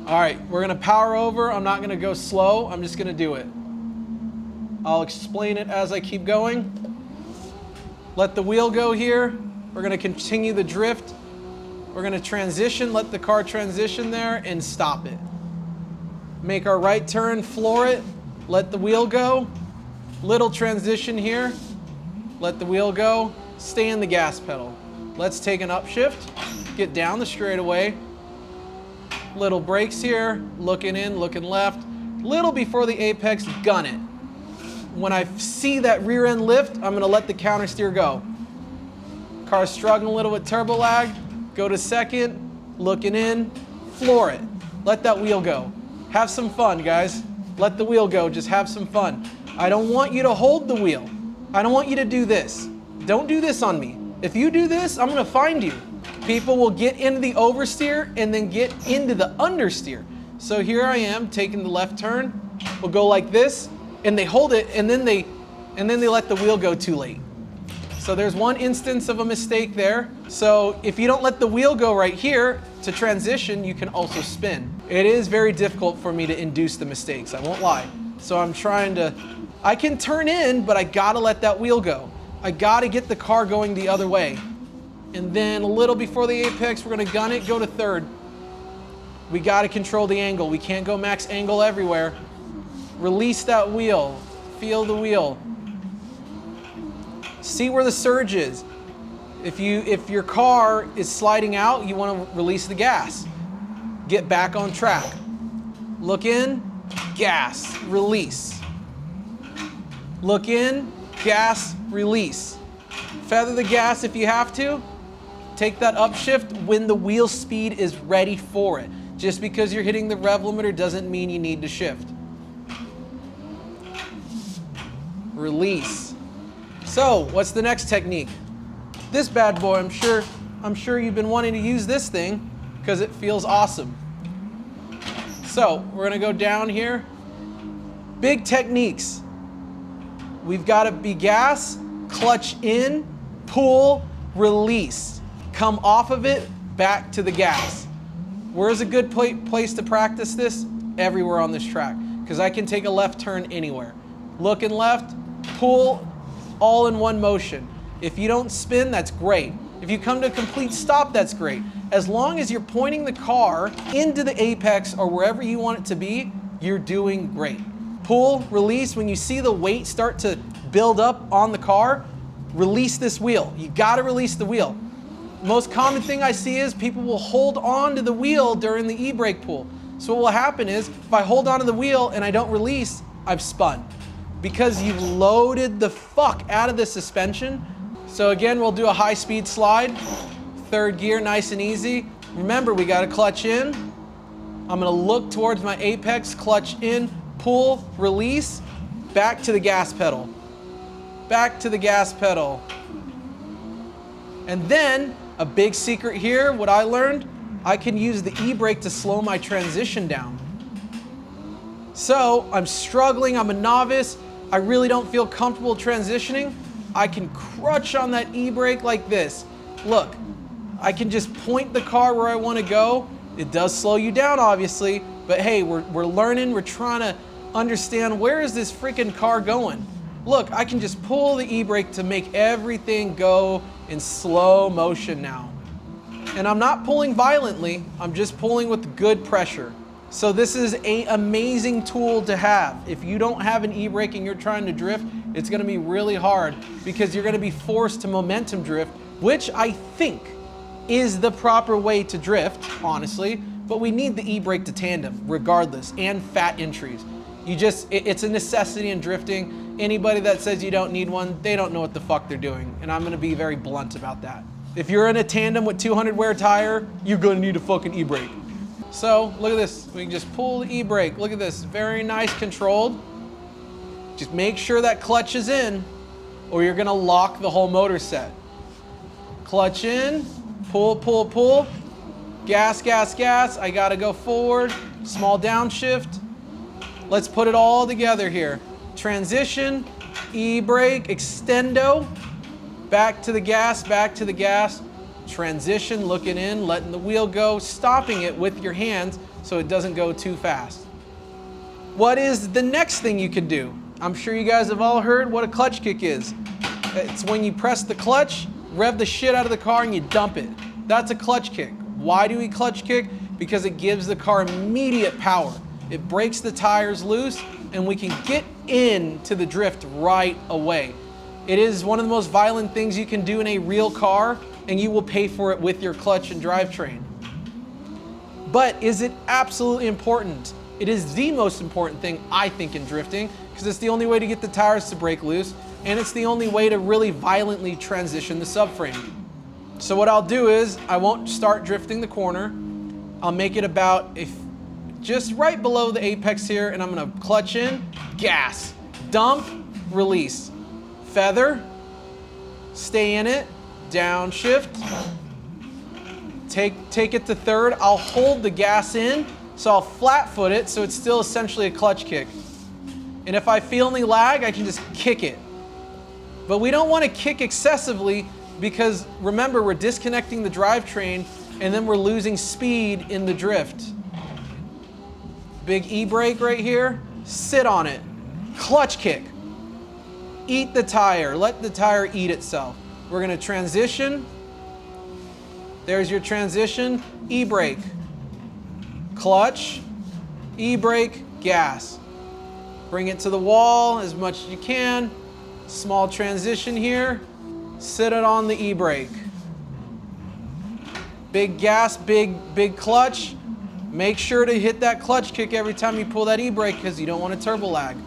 All right, we're gonna power over. I'm not gonna go slow, I'm just gonna do it. I'll explain it as I keep going. Let the wheel go here. We're gonna continue the drift. We're gonna transition, let the car transition there and stop it. Make our right turn, floor it, let the wheel go. Little transition here, let the wheel go, stay in the gas pedal. Let's take an upshift, get down the straightaway. Little brakes here, looking in, looking left. Little before the apex, gun it. When I see that rear end lift, I'm gonna let the counter steer go. Car's struggling a little with turbo lag, go to second, looking in, floor it. Let that wheel go. Have some fun, guys. Let the wheel go, just have some fun. I don't want you to hold the wheel. I don't want you to do this. Don't do this on me. If you do this, I'm gonna find you. People will get into the oversteer and then get into the understeer. So here I am taking the left turn. We'll go like this, and they hold it, and then they let the wheel go too late. So there's one instance of a mistake there. So if you don't let the wheel go right here to transition, you can also spin. It is very difficult for me to induce the mistakes, I won't lie. So I can turn in, but I gotta let that wheel go. I gotta get the car going the other way. And then a little before the apex, we're gonna gun it, go to third. We gotta control the angle. We can't go max angle everywhere. Release that wheel, feel the wheel. See where the surge is. If your car is sliding out, you want to release the gas. Get back on track. Look in, gas, release. Look in, gas, release. Feather the gas if you have to. Take that upshift when the wheel speed is ready for it. Just because you're hitting the rev limiter doesn't mean you need to shift. Release. So, what's the next technique? This bad boy, I'm sure you've been wanting to use this thing because it feels awesome. So, we're gonna go down here. Big techniques. We've gotta be gas, clutch in, pull, release. Come off of it, back to the gas. Where's a good place to practice this? Everywhere on this track, because I can take a left turn anywhere. Looking left, pull, all in one motion. If you don't spin, that's great. If you come to a complete stop, that's great. As long as you're pointing the car into the apex or wherever you want it to be, you're doing great. Pull, release. When you see the weight start to build up on the car, release this wheel. You gotta release the wheel. Most common thing I see is people will hold on to the wheel during the e-brake pull. So what will happen is, if I hold onto the wheel and I don't release, I've spun. Because you've loaded the fuck out of the suspension. So again, we'll do a high-speed slide. Third gear, nice and easy. Remember, we gotta clutch in. I'm gonna look towards my apex, clutch in, pull, release, back to the gas pedal. Back to the gas pedal. And then, a big secret here, what I learned, I can use the e-brake to slow my transition down. So, I'm struggling, I'm a novice, I really don't feel comfortable transitioning. I can crutch on that e-brake like this. Look, I can just point the car where I want to go. It does slow you down, obviously, but hey, we're learning, we're trying to understand where is this freaking car going. Look, I can just pull the e-brake to make everything go in slow motion now. And I'm not pulling violently, I'm just pulling with good pressure. So this is an amazing tool to have. If you don't have an e-brake and you're trying to drift, it's gonna be really hard because you're gonna be forced to momentum drift, which I think is the proper way to drift, honestly, but we need the e-brake to tandem regardless, and fat entries. It's a necessity in drifting. Anybody that says you don't need one, they don't know what the fuck they're doing, and I'm gonna be very blunt about that. If you're in a tandem with 200 wear tire, you're gonna need a fucking e-brake. So, look at this, we can just pull the e-brake. Look at this, very nice, controlled. Just make sure that clutch is in, or you're gonna lock the whole motor set. Clutch in, pull, pull, pull. Gas, gas, gas, I gotta go forward. Small downshift. Let's put it all together here. Transition, e-brake, extendo. Back to the gas, back to the gas. Transition, looking in, letting the wheel go, stopping it with your hands so it doesn't go too fast. What is the next thing you can do? I'm sure you guys have all heard what a clutch kick is. It's when you press the clutch, rev the shit out of the car and you dump it. That's a clutch kick. Why do we clutch kick? Because it gives the car immediate power. It breaks the tires loose and we can get into the drift right away. It is one of the most violent things you can do in a real car, and you will pay for it with your clutch and drivetrain. But is it absolutely important? It is the most important thing, I think, in drifting, because it's the only way to get the tires to break loose, and it's the only way to really violently transition the subframe. So what I'll do is, I won't start drifting the corner. I'll make it about just right below the apex here, and I'm gonna clutch in, gas, dump, release, feather, stay in it, downshift, take it to third. I'll hold the gas in, so I'll flat foot it, so it's still essentially a clutch kick. And if I feel any lag, I can just kick it. But we don't want to kick excessively because remember, we're disconnecting the drivetrain and then we're losing speed in the drift. Big e-brake right here, sit on it, clutch kick, eat the tire, let the tire eat itself. We're gonna transition, there's your transition, e-brake, clutch, e-brake, gas. Bring it to the wall as much as you can, small transition here, sit it on the e-brake. Big gas, big clutch. Make sure to hit that clutch kick every time you pull that e-brake because you don't want a turbo lag.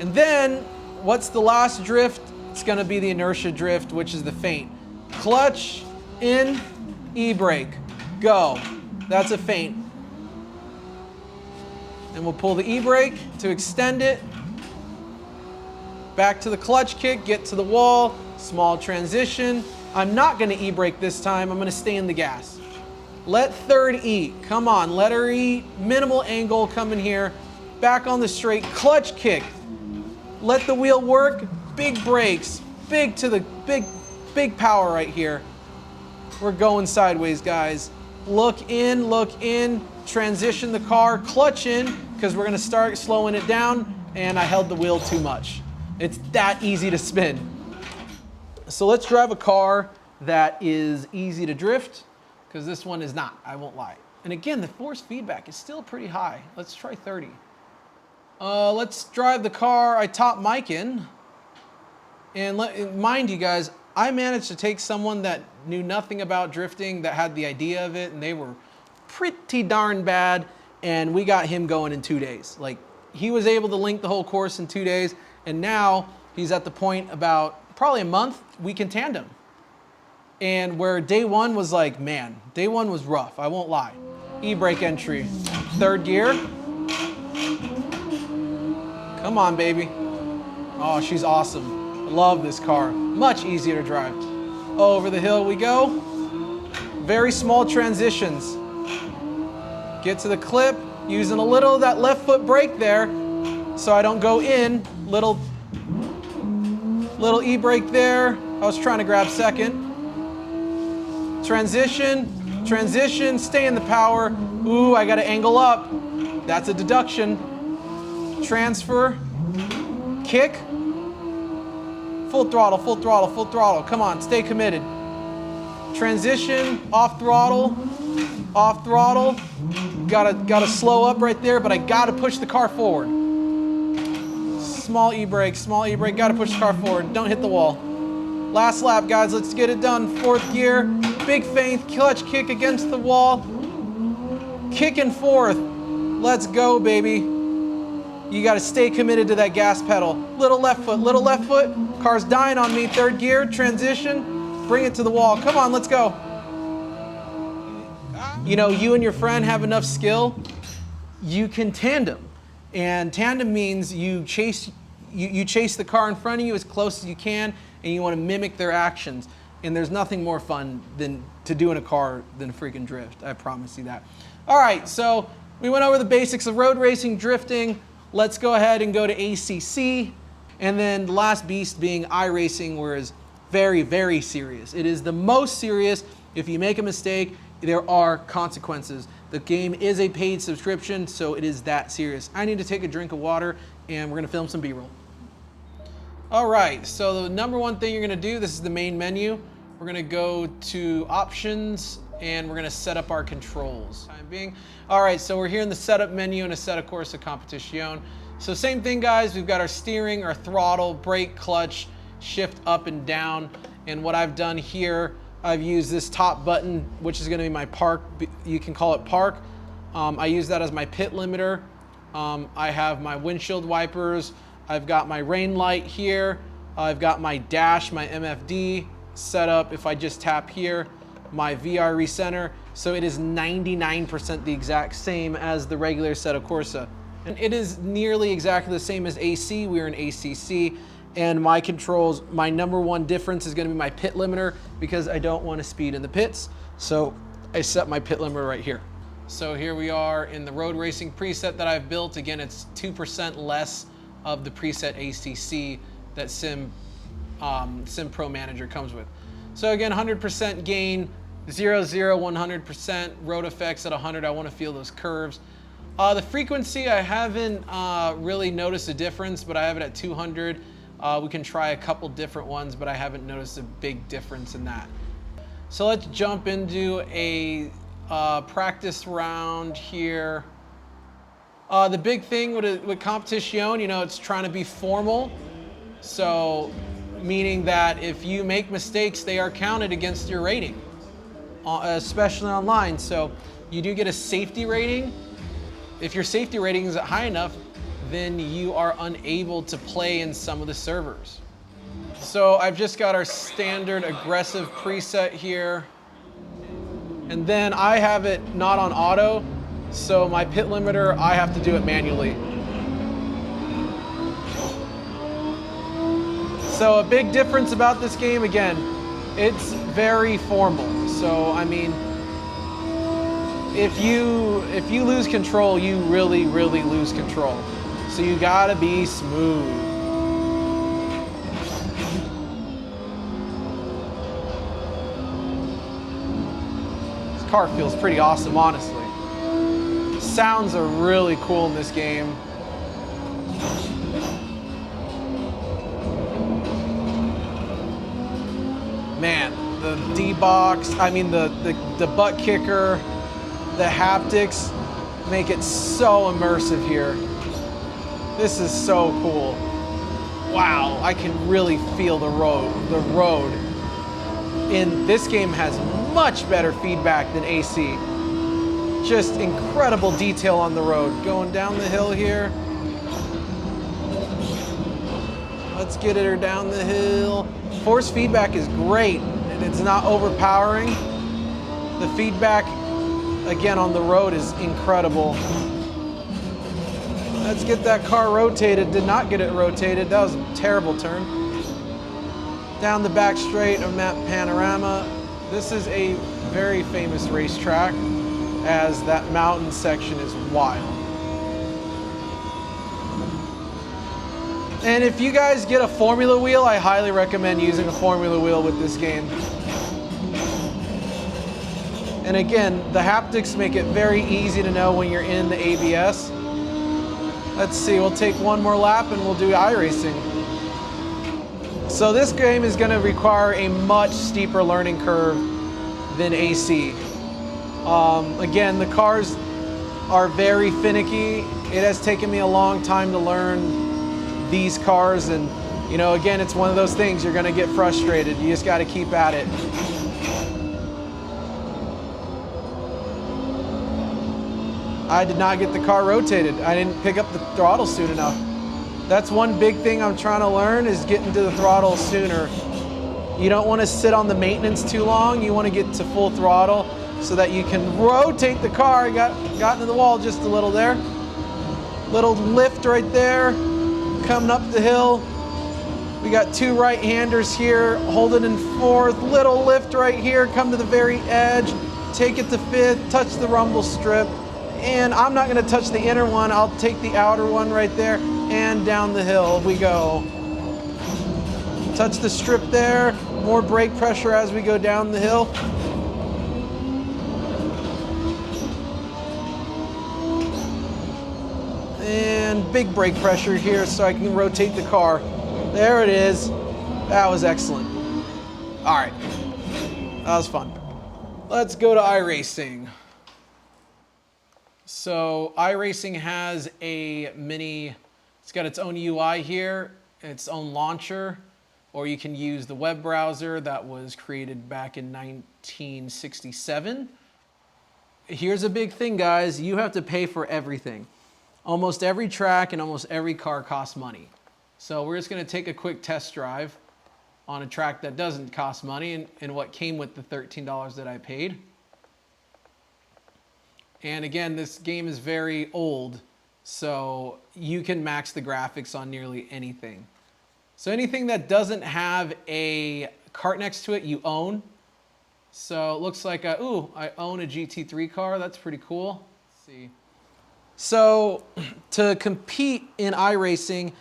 And then, what's the last drift? It's gonna be the inertia drift, which is the feint. Clutch, in, e-brake, go. That's a feint. And we'll pull the e-brake to extend it. Back to the clutch kick, get to the wall, small transition. I'm not gonna e-brake this time, I'm gonna stay in the gas. Let third eat, come on, let her eat. Minimal angle coming here. Back on the straight, clutch kick. Let the wheel work, big brakes, big power right here. We're going sideways, guys. Look in, transition the car, clutch in, because we're gonna start slowing it down, and I held the wheel too much. It's that easy to spin. So let's drive a car that is easy to drift, because this one is not, I won't lie. And again, the force feedback is still pretty high. Let's try 30. Let's drive the car I top mic in. And mind you guys, I managed to take someone that knew nothing about drifting, that had the idea of it, and they were pretty darn bad, and we got him going in 2 days. Like, he was able to link the whole course in 2 days, and now he's at the point about probably a month, we can tandem. And where day one was like, man, day one was rough, I won't lie. E-brake entry, 3rd gear. Come on, baby. Oh, she's awesome. I love this car. Much easier to drive. Over the hill we go. Very small transitions. Get to the clip, using a little of that left foot brake there so I don't go in. Little e-brake there. I was trying to grab second. Transition, stay in the power. Ooh, I gotta angle up. That's a deduction. Transfer, kick. Full throttle, full throttle, full throttle. Come on, stay committed. Transition, off throttle, off throttle. Gotta slow up right there, but I gotta push the car forward. Small e-brake, gotta push the car forward. Don't hit the wall. Last lap, guys, let's get it done. 4th gear, big feint, clutch kick against the wall. Kicking 4th. Let's go, baby. You gotta stay committed to that gas pedal. Little left foot. Car's dying on me. 3rd gear, transition, bring it to the wall. Come on, let's go. You know, you and your friend have enough skill, you can tandem. And tandem means you chase the car in front of you as close as you can, and you want to mimic their actions. And there's nothing more fun than to do in a car than freaking drift. I promise you that. All right, so we went over the basics of road racing, drifting. Let's go ahead and go to ACC. And then the last beast being iRacing, where it's very, very serious. It is the most serious. If you make a mistake, there are consequences. The game is a paid subscription, so it is that serious. I need to take a drink of water, and we're gonna film some B-roll. All right, so the number one thing you're gonna do, this is the main menu. We're gonna go to options, and we're gonna set up our controls. Time being. All right, so we're here in the setup menu in Assetto Corsa Competizione. So same thing, guys, we've got our steering, our throttle, brake, clutch, shift up and down. And what I've done here, I've used this top button, which is gonna be my park, you can call it park. I use that as my pit limiter. I have my windshield wipers. I've got my rain light here. I've got my dash, my MFD set up. If I just tap here, my VR recenter. So it is 99% the exact same as the regular Assetto Corsa. And it is nearly exactly the same as AC. We're in ACC. And my controls, my number one difference is gonna be my pit limiter, because I don't want to speed in the pits. So I set my pit limiter right here. So here we are in the road racing preset that I've built. Again, it's 2% less of the preset ACC that Sim Pro Manager comes with. So again, 100% gain, 0, 0, 100%, road effects at 100. I want to feel those curves. The frequency, I haven't really noticed a difference, but I have it at 200. We can try a couple different ones, but I haven't noticed a big difference in that. So let's jump into a practice round here. The big thing with Competizione, you know, it's trying to be formal. So meaning that if you make mistakes, they are counted against your rating, especially online. So you do get a safety rating. If your safety rating is high enough, then you are unable to play in some of the servers. So I've just got our standard aggressive preset here. And then I have it not on auto, so my pit limiter, I have to do it manually. So a big difference about this game, again, it's very formal. So I mean, if you lose control, you really, really lose control. So you gotta be smooth. This car feels pretty awesome, honestly. Sounds are really cool in this game. Man, the D-box, I mean the butt kicker, the haptics make it so immersive here. This is so cool. Wow, I can really feel the road. The road in this game has much better feedback than AC. Just incredible detail on the road. Going down the hill here. Let's get her down the hill. Force feedback is great, and it's not overpowering. The feedback, again, on the road is incredible. Let's get that car rotated. Did not get it rotated. That was a terrible turn. Down the back straight of Map Panorama. This is a very famous racetrack, as that mountain section is wild. And if you guys get a Formula wheel, I highly recommend using a Formula wheel with this game. And again, the haptics make it very easy to know when you're in the ABS. Let's see, we'll take one more lap and we'll do iRacing. So this game is going to require a much steeper learning curve than AC. Again, the cars are very finicky. It has taken me a long time to learn these cars, and you know, again, it's one of those things you're going to get frustrated. You just got to keep at it. I did not get the car rotated. I didn't pick up the throttle soon enough. That's one big thing I'm trying to learn, is getting to the throttle sooner. You don't want to sit on the maintenance too long. You want to get to full throttle so that you can rotate the car. Got into the wall just a little there. Little lift right there. Coming up the hill. We got two right-handers here, holding in fourth. Little lift right here. Come to the very edge. Take it to fifth. Touch the rumble strip. And I'm not going to touch the inner one. I'll take the outer one right there, and down the hill we go. Touch the strip there. More brake pressure as we go down the hill. And big brake pressure here so I can rotate the car. There it is. That was excellent. All right, that was fun. Let's go to iRacing. So iRacing has a mini, it's got its own UI here, its own launcher, or you can use the web browser that was created back in 1967. Here's a big thing, guys. You have to pay for everything. Almost every track and almost every car costs money. So we're just going to take a quick test drive on a track that doesn't cost money, and what came with the $13 that I paid. And again, this game is very old, so you can max the graphics on nearly anything. So anything that doesn't have a cart next to it, you own. So it looks like, ooh, I own a GT3 car. That's pretty cool. Let's see. So to compete in iRacing,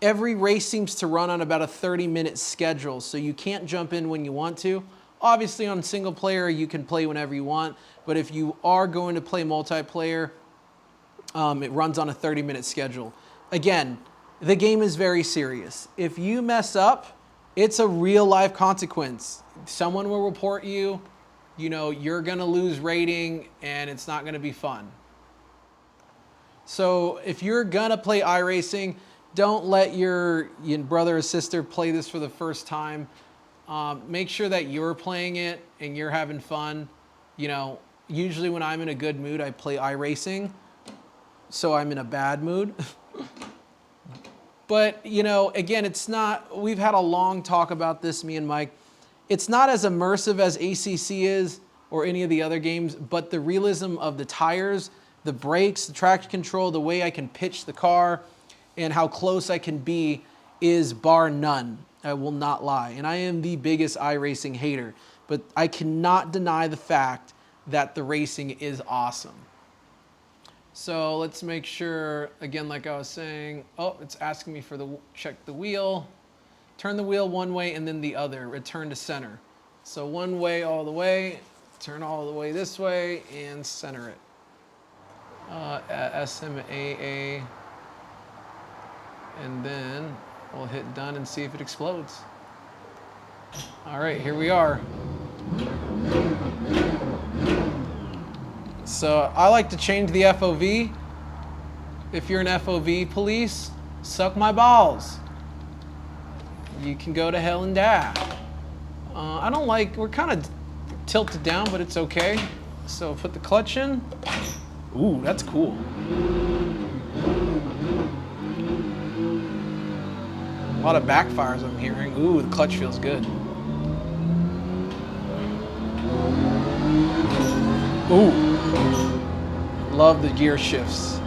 every race seems to run on about a 30-minute schedule, so you can't jump in when you want to. Obviously, on single player, you can play whenever you want, but if you are going to play multiplayer, it runs on a 30-minute schedule. Again, the game is very serious. If you mess up, it's a real-life consequence. Someone will report you, you know, you're going to lose rating, and it's not going to be fun. So if you're going to play iRacing, don't let your brother or sister play this for the first time. Make sure that you're playing it and you're having fun. You know, usually when I'm in a good mood, I play iRacing. So I'm in a bad mood. But, you know, again, it's not, we've had a long talk about this, me and Mike. It's not as immersive as ACC is or any of the other games, but the realism of the tires, the brakes, the traction control, the way I can pitch the car, and how close I can be is bar none. I will not lie. And I am the biggest iRacing hater, but I cannot deny the fact that the racing is awesome. So let's make sure, again, like I was saying, oh, it's asking me for check the wheel. Turn the wheel one way and then the other, return to center. So one way all the way, turn all the way this way and center it. SMAA, and then we'll hit done and see if it explodes. All right, here we are. So I like to change the FOV. if you're an FOV police, suck my balls. You can go to hell and die. I don't like, we're kind of tilted down, but it's okay. So put the clutch in. Ooh, that's cool. A lot of backfires I'm hearing. Ooh, the clutch feels good. Ooh, love the gear shifts.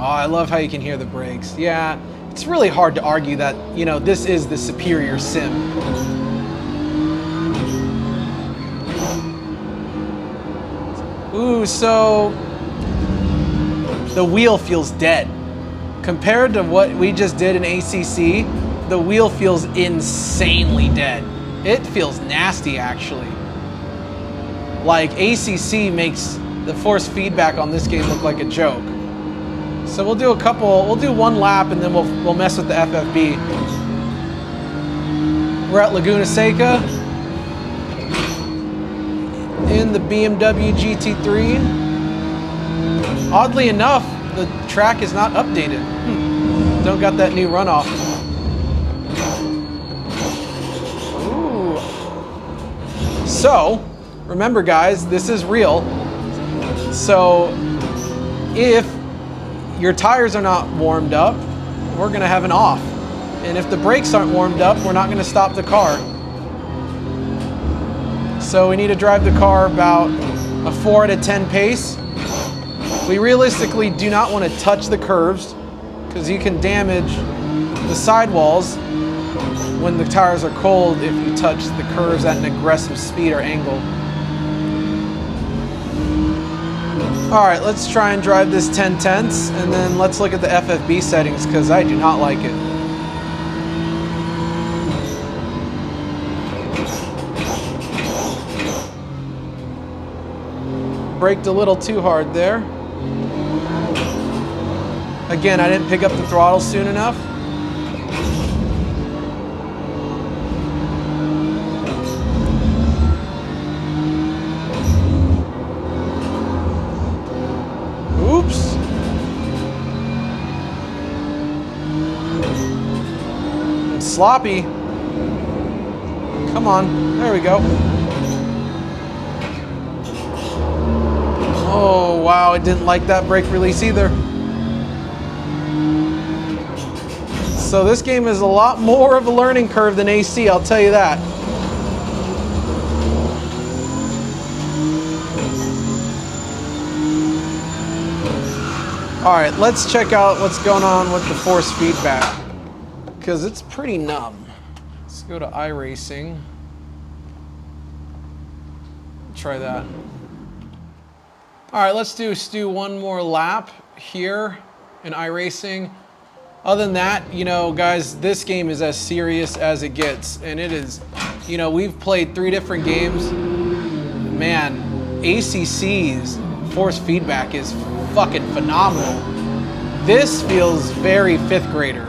Oh, I love how you can hear the brakes. Yeah, it's really hard to argue that, you know, this is the superior sim. Ooh, so the wheel feels dead. Compared to what we just did in ACC, the wheel feels insanely dead. It feels nasty, actually. Like, ACC makes the force feedback on this game look like a joke. So we'll do one lap and then we'll mess with the FFB. We're at Laguna Seca in the BMW GT3. Oddly enough, the track is not updated. Don't got that new runoff. Ooh. So, remember guys, this is real. So, if your tires are not warmed up, we're gonna have an off. And if the brakes aren't warmed up, we're not gonna stop the car. So we need to drive the car about a 4 out of 10 pace. We realistically do not want to touch the curves because you can damage the sidewalls when the tires are cold if you touch the curves at an aggressive speed or angle. All right, let's try and drive this 10/10ths and then let's look at the FFB settings because I do not like it. Braked a little too hard there. Again, I didn't pick up the throttle soon enough. Oops. It's sloppy. Come on, there we go. Oh, wow, I didn't like that brake release either. So this game is a lot more of a learning curve than AC, I'll tell you that. All right, let's check out what's going on with the force feedback because it's pretty numb. Let's go to iRacing. Try that. All right, let's do one more lap here in iRacing. Other than that, you know, guys, this game is as serious as it gets. And it is, you know, we've played 3 different games. Man, ACC's force feedback is fucking phenomenal. This feels very 5th grader.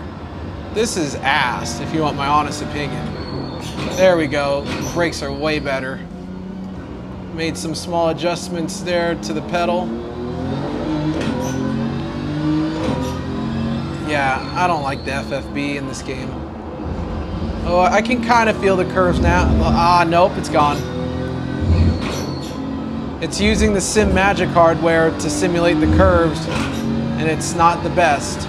This is ass, if you want my honest opinion. There we go, brakes are way better. Made some small adjustments there to the pedal. Yeah, I don't like the FFB in this game. Oh, I can kind of feel the curves now. Ah, nope, it's gone. It's using the SIMAGIC hardware to simulate the curves, and it's not the best.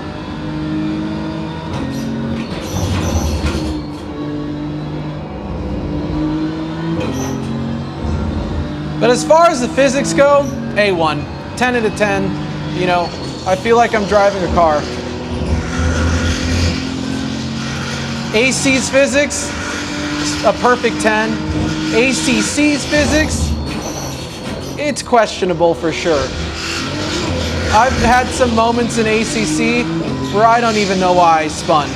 But as far as the physics go, A1, 10 out of 10. You know, I feel like I'm driving a car. AC's physics, a perfect 10. ACC's physics, it's questionable for sure. I've had some moments in ACC where I don't even know why I spun.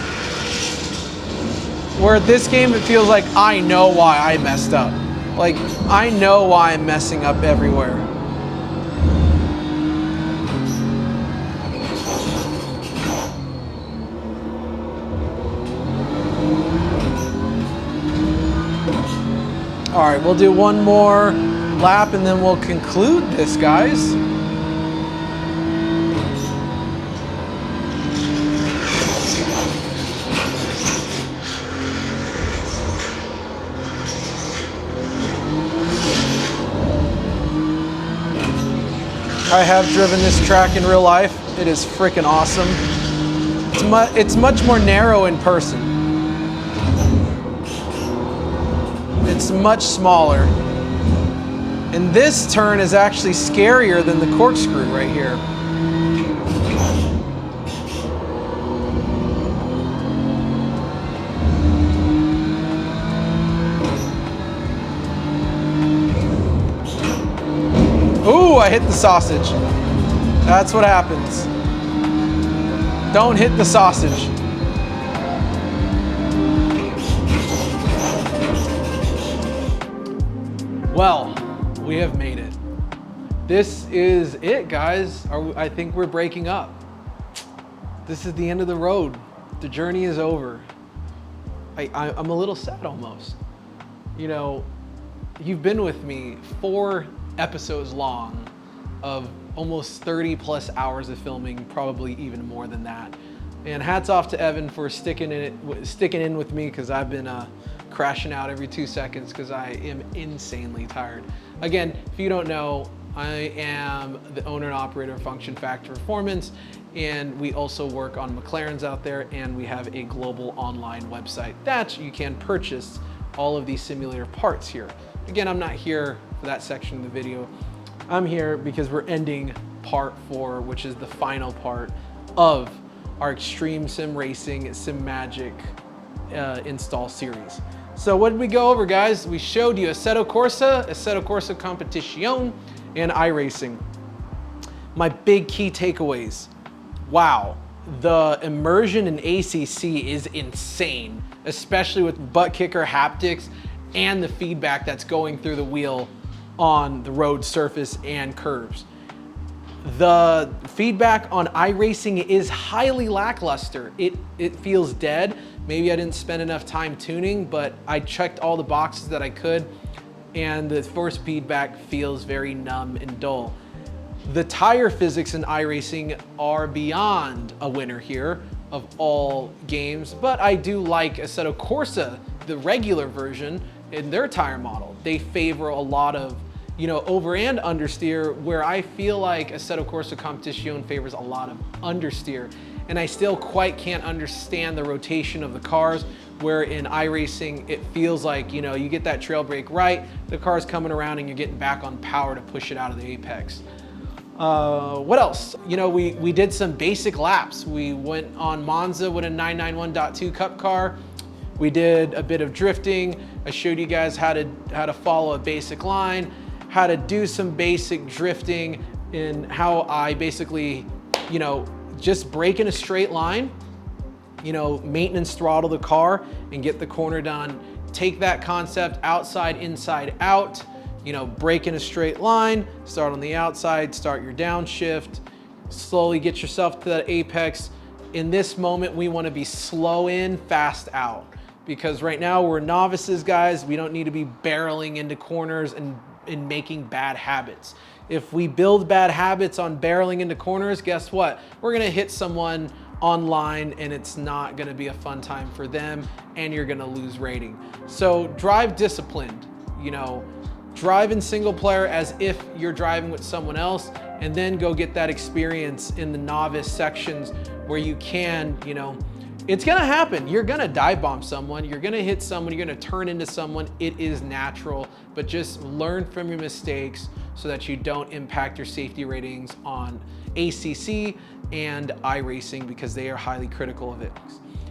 Where at this game, it feels like I know why I messed up. Like, I know why I'm messing up everywhere. All right, we'll do one more lap and then we'll conclude this, guys. I have driven this track in real life. It is freaking awesome. It's much more narrow in person. It's much smaller. And this turn is actually scarier than the corkscrew right here. Ooh, I hit the sausage. That's what happens. Don't hit the sausage. Well, we have made it. This is it, guys. I think we're breaking up. This is the end of the road. The journey is over. I'm a little sad almost. You know, you've been with me 4 episodes long of almost 30 plus hours of filming, probably even more than that. And hats off to Evan for sticking in with me, because I've been crashing out every 2 seconds because I am insanely tired. Again, if you don't know, I am the owner and operator of Function Factor Performance, and we also work on McLarens out there, and we have a global online website that you can purchase all of these simulator parts here. Again, I'm not here for that section of the video. I'm here because we're ending part 4, which is the final part of our Extreme Simracing SIMAGIC install series. So what did we go over, guys? We showed you Assetto Corsa, Assetto Corsa Competizione, and iRacing. My big key takeaways. Wow, the immersion in ACC is insane, especially with butt kicker haptics and the feedback that's going through the wheel on the road surface and curves. The feedback on iRacing is highly lackluster. It feels dead. Maybe I didn't spend enough time tuning, but I checked all the boxes that I could, and the force feedback feels very numb and dull. The tire physics in iRacing are beyond a winner here of all games, but I do like Assetto Corsa, the regular version, in their tire model. They favor a lot of, you know, over and understeer, where I feel like Assetto Corsa Competizione favors a lot of understeer. And I still quite can't understand the rotation of the cars, where in iRacing, it feels like, you know, you get that trail brake right, the car's coming around and you're getting back on power to push it out of the apex. What else? You know, we did some basic laps. We went on Monza with a 991.2 Cup car. We did a bit of drifting. I showed you guys how to follow a basic line, how to do some basic drifting, and how I basically, you know, just break in a straight line, you know, maintenance throttle the car and get the corner done. Take that concept outside, inside, out, you know, break in a straight line, start on the outside, start your downshift, slowly get yourself to that apex. In this moment, we want to be slow in, fast out, because right now we're novices, guys. We don't need to be barreling into corners and making bad habits. If we build bad habits on barreling into corners, guess what? We're gonna hit someone online and it's not gonna be a fun time for them, and you're gonna lose rating. So drive disciplined, you know, drive in single player as if you're driving with someone else, and then go get that experience in the novice sections where you can, you know, it's gonna happen. You're gonna dive bomb someone, you're gonna hit someone, you're gonna turn into someone. It is natural, but just learn from your mistakes so that you don't impact your safety ratings on ACC and iRacing, because they are highly critical of it.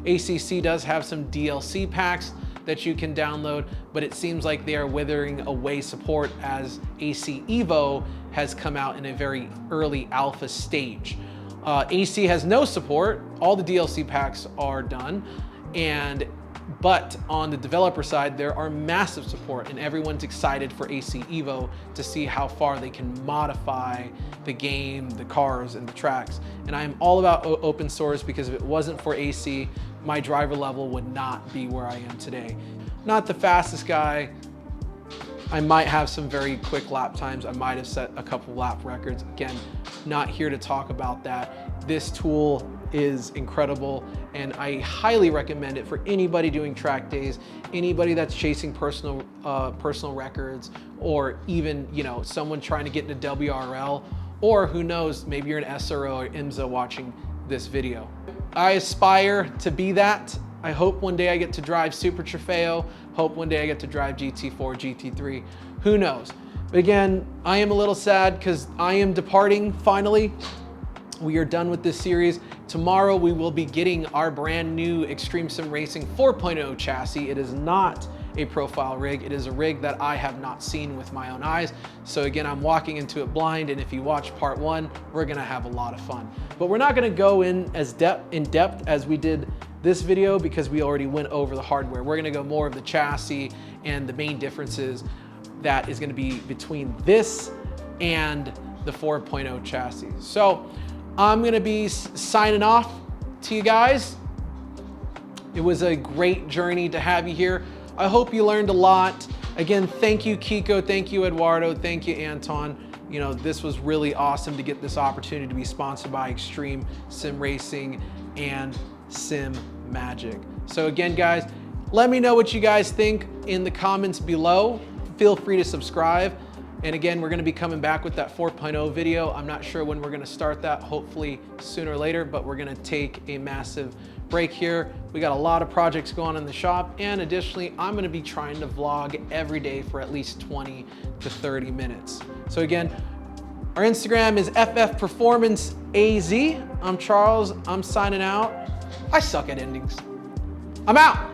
ACC does have some DLC packs that you can download, but it seems like they are withering away support as AC Evo has come out in a very early alpha stage. AC has no support. All the DLC packs are done, but on the developer side, there are massive support, and everyone's excited for AC Evo to see how far they can modify the game, the cars, and the tracks. And I'm all about open source, because if it wasn't for AC, my driver level would not be where I am today. Not the fastest guy. I might have some very quick lap times. I might have set a couple lap records. Again, not here to talk about that. This tool is incredible, and I highly recommend it for anybody doing track days, anybody that's chasing personal records, or even, you know, someone trying to get into WRL, or who knows, maybe you're an SRO or IMSA watching this video. I aspire to be that. I hope one day I get to drive Super Trofeo. Hope one day I get to drive GT4, GT3. Who knows? But again, I am a little sad because I am departing finally. We are done with this series. Tomorrow we will be getting our brand new Extreme Simracing 4.0 chassis. It is not a profile rig. It is a rig that I have not seen with my own eyes. So again, I'm walking into it blind, and if you watch part 1, we're gonna have a lot of fun. But we're not gonna go in as in depth as we did this video because we already went over the hardware. We're gonna go more of the chassis and the main differences that is gonna be between this and the 4.0 chassis. So I'm gonna be signing off to you guys. It was a great journey to have you here. I hope you learned a lot. Again, thank you, Kiko. Thank you, Eduardo. Thank you, Anton. You know, this was really awesome to get this opportunity to be sponsored by Extreme Simracing and SIMAGIC. So again, guys, let me know what you guys think in the comments below. Feel free to subscribe. And again, we're gonna be coming back with that 4.0 video. I'm not sure when we're gonna start that, hopefully sooner or later, but we're gonna take a massive break here. We got a lot of projects going on in the shop, and additionally, I'm gonna be trying to vlog every day for at least 20 to 30 minutes. So again, our Instagram is FF Performance AZ. I'm Charles, I'm signing out. I suck at endings. I'm out.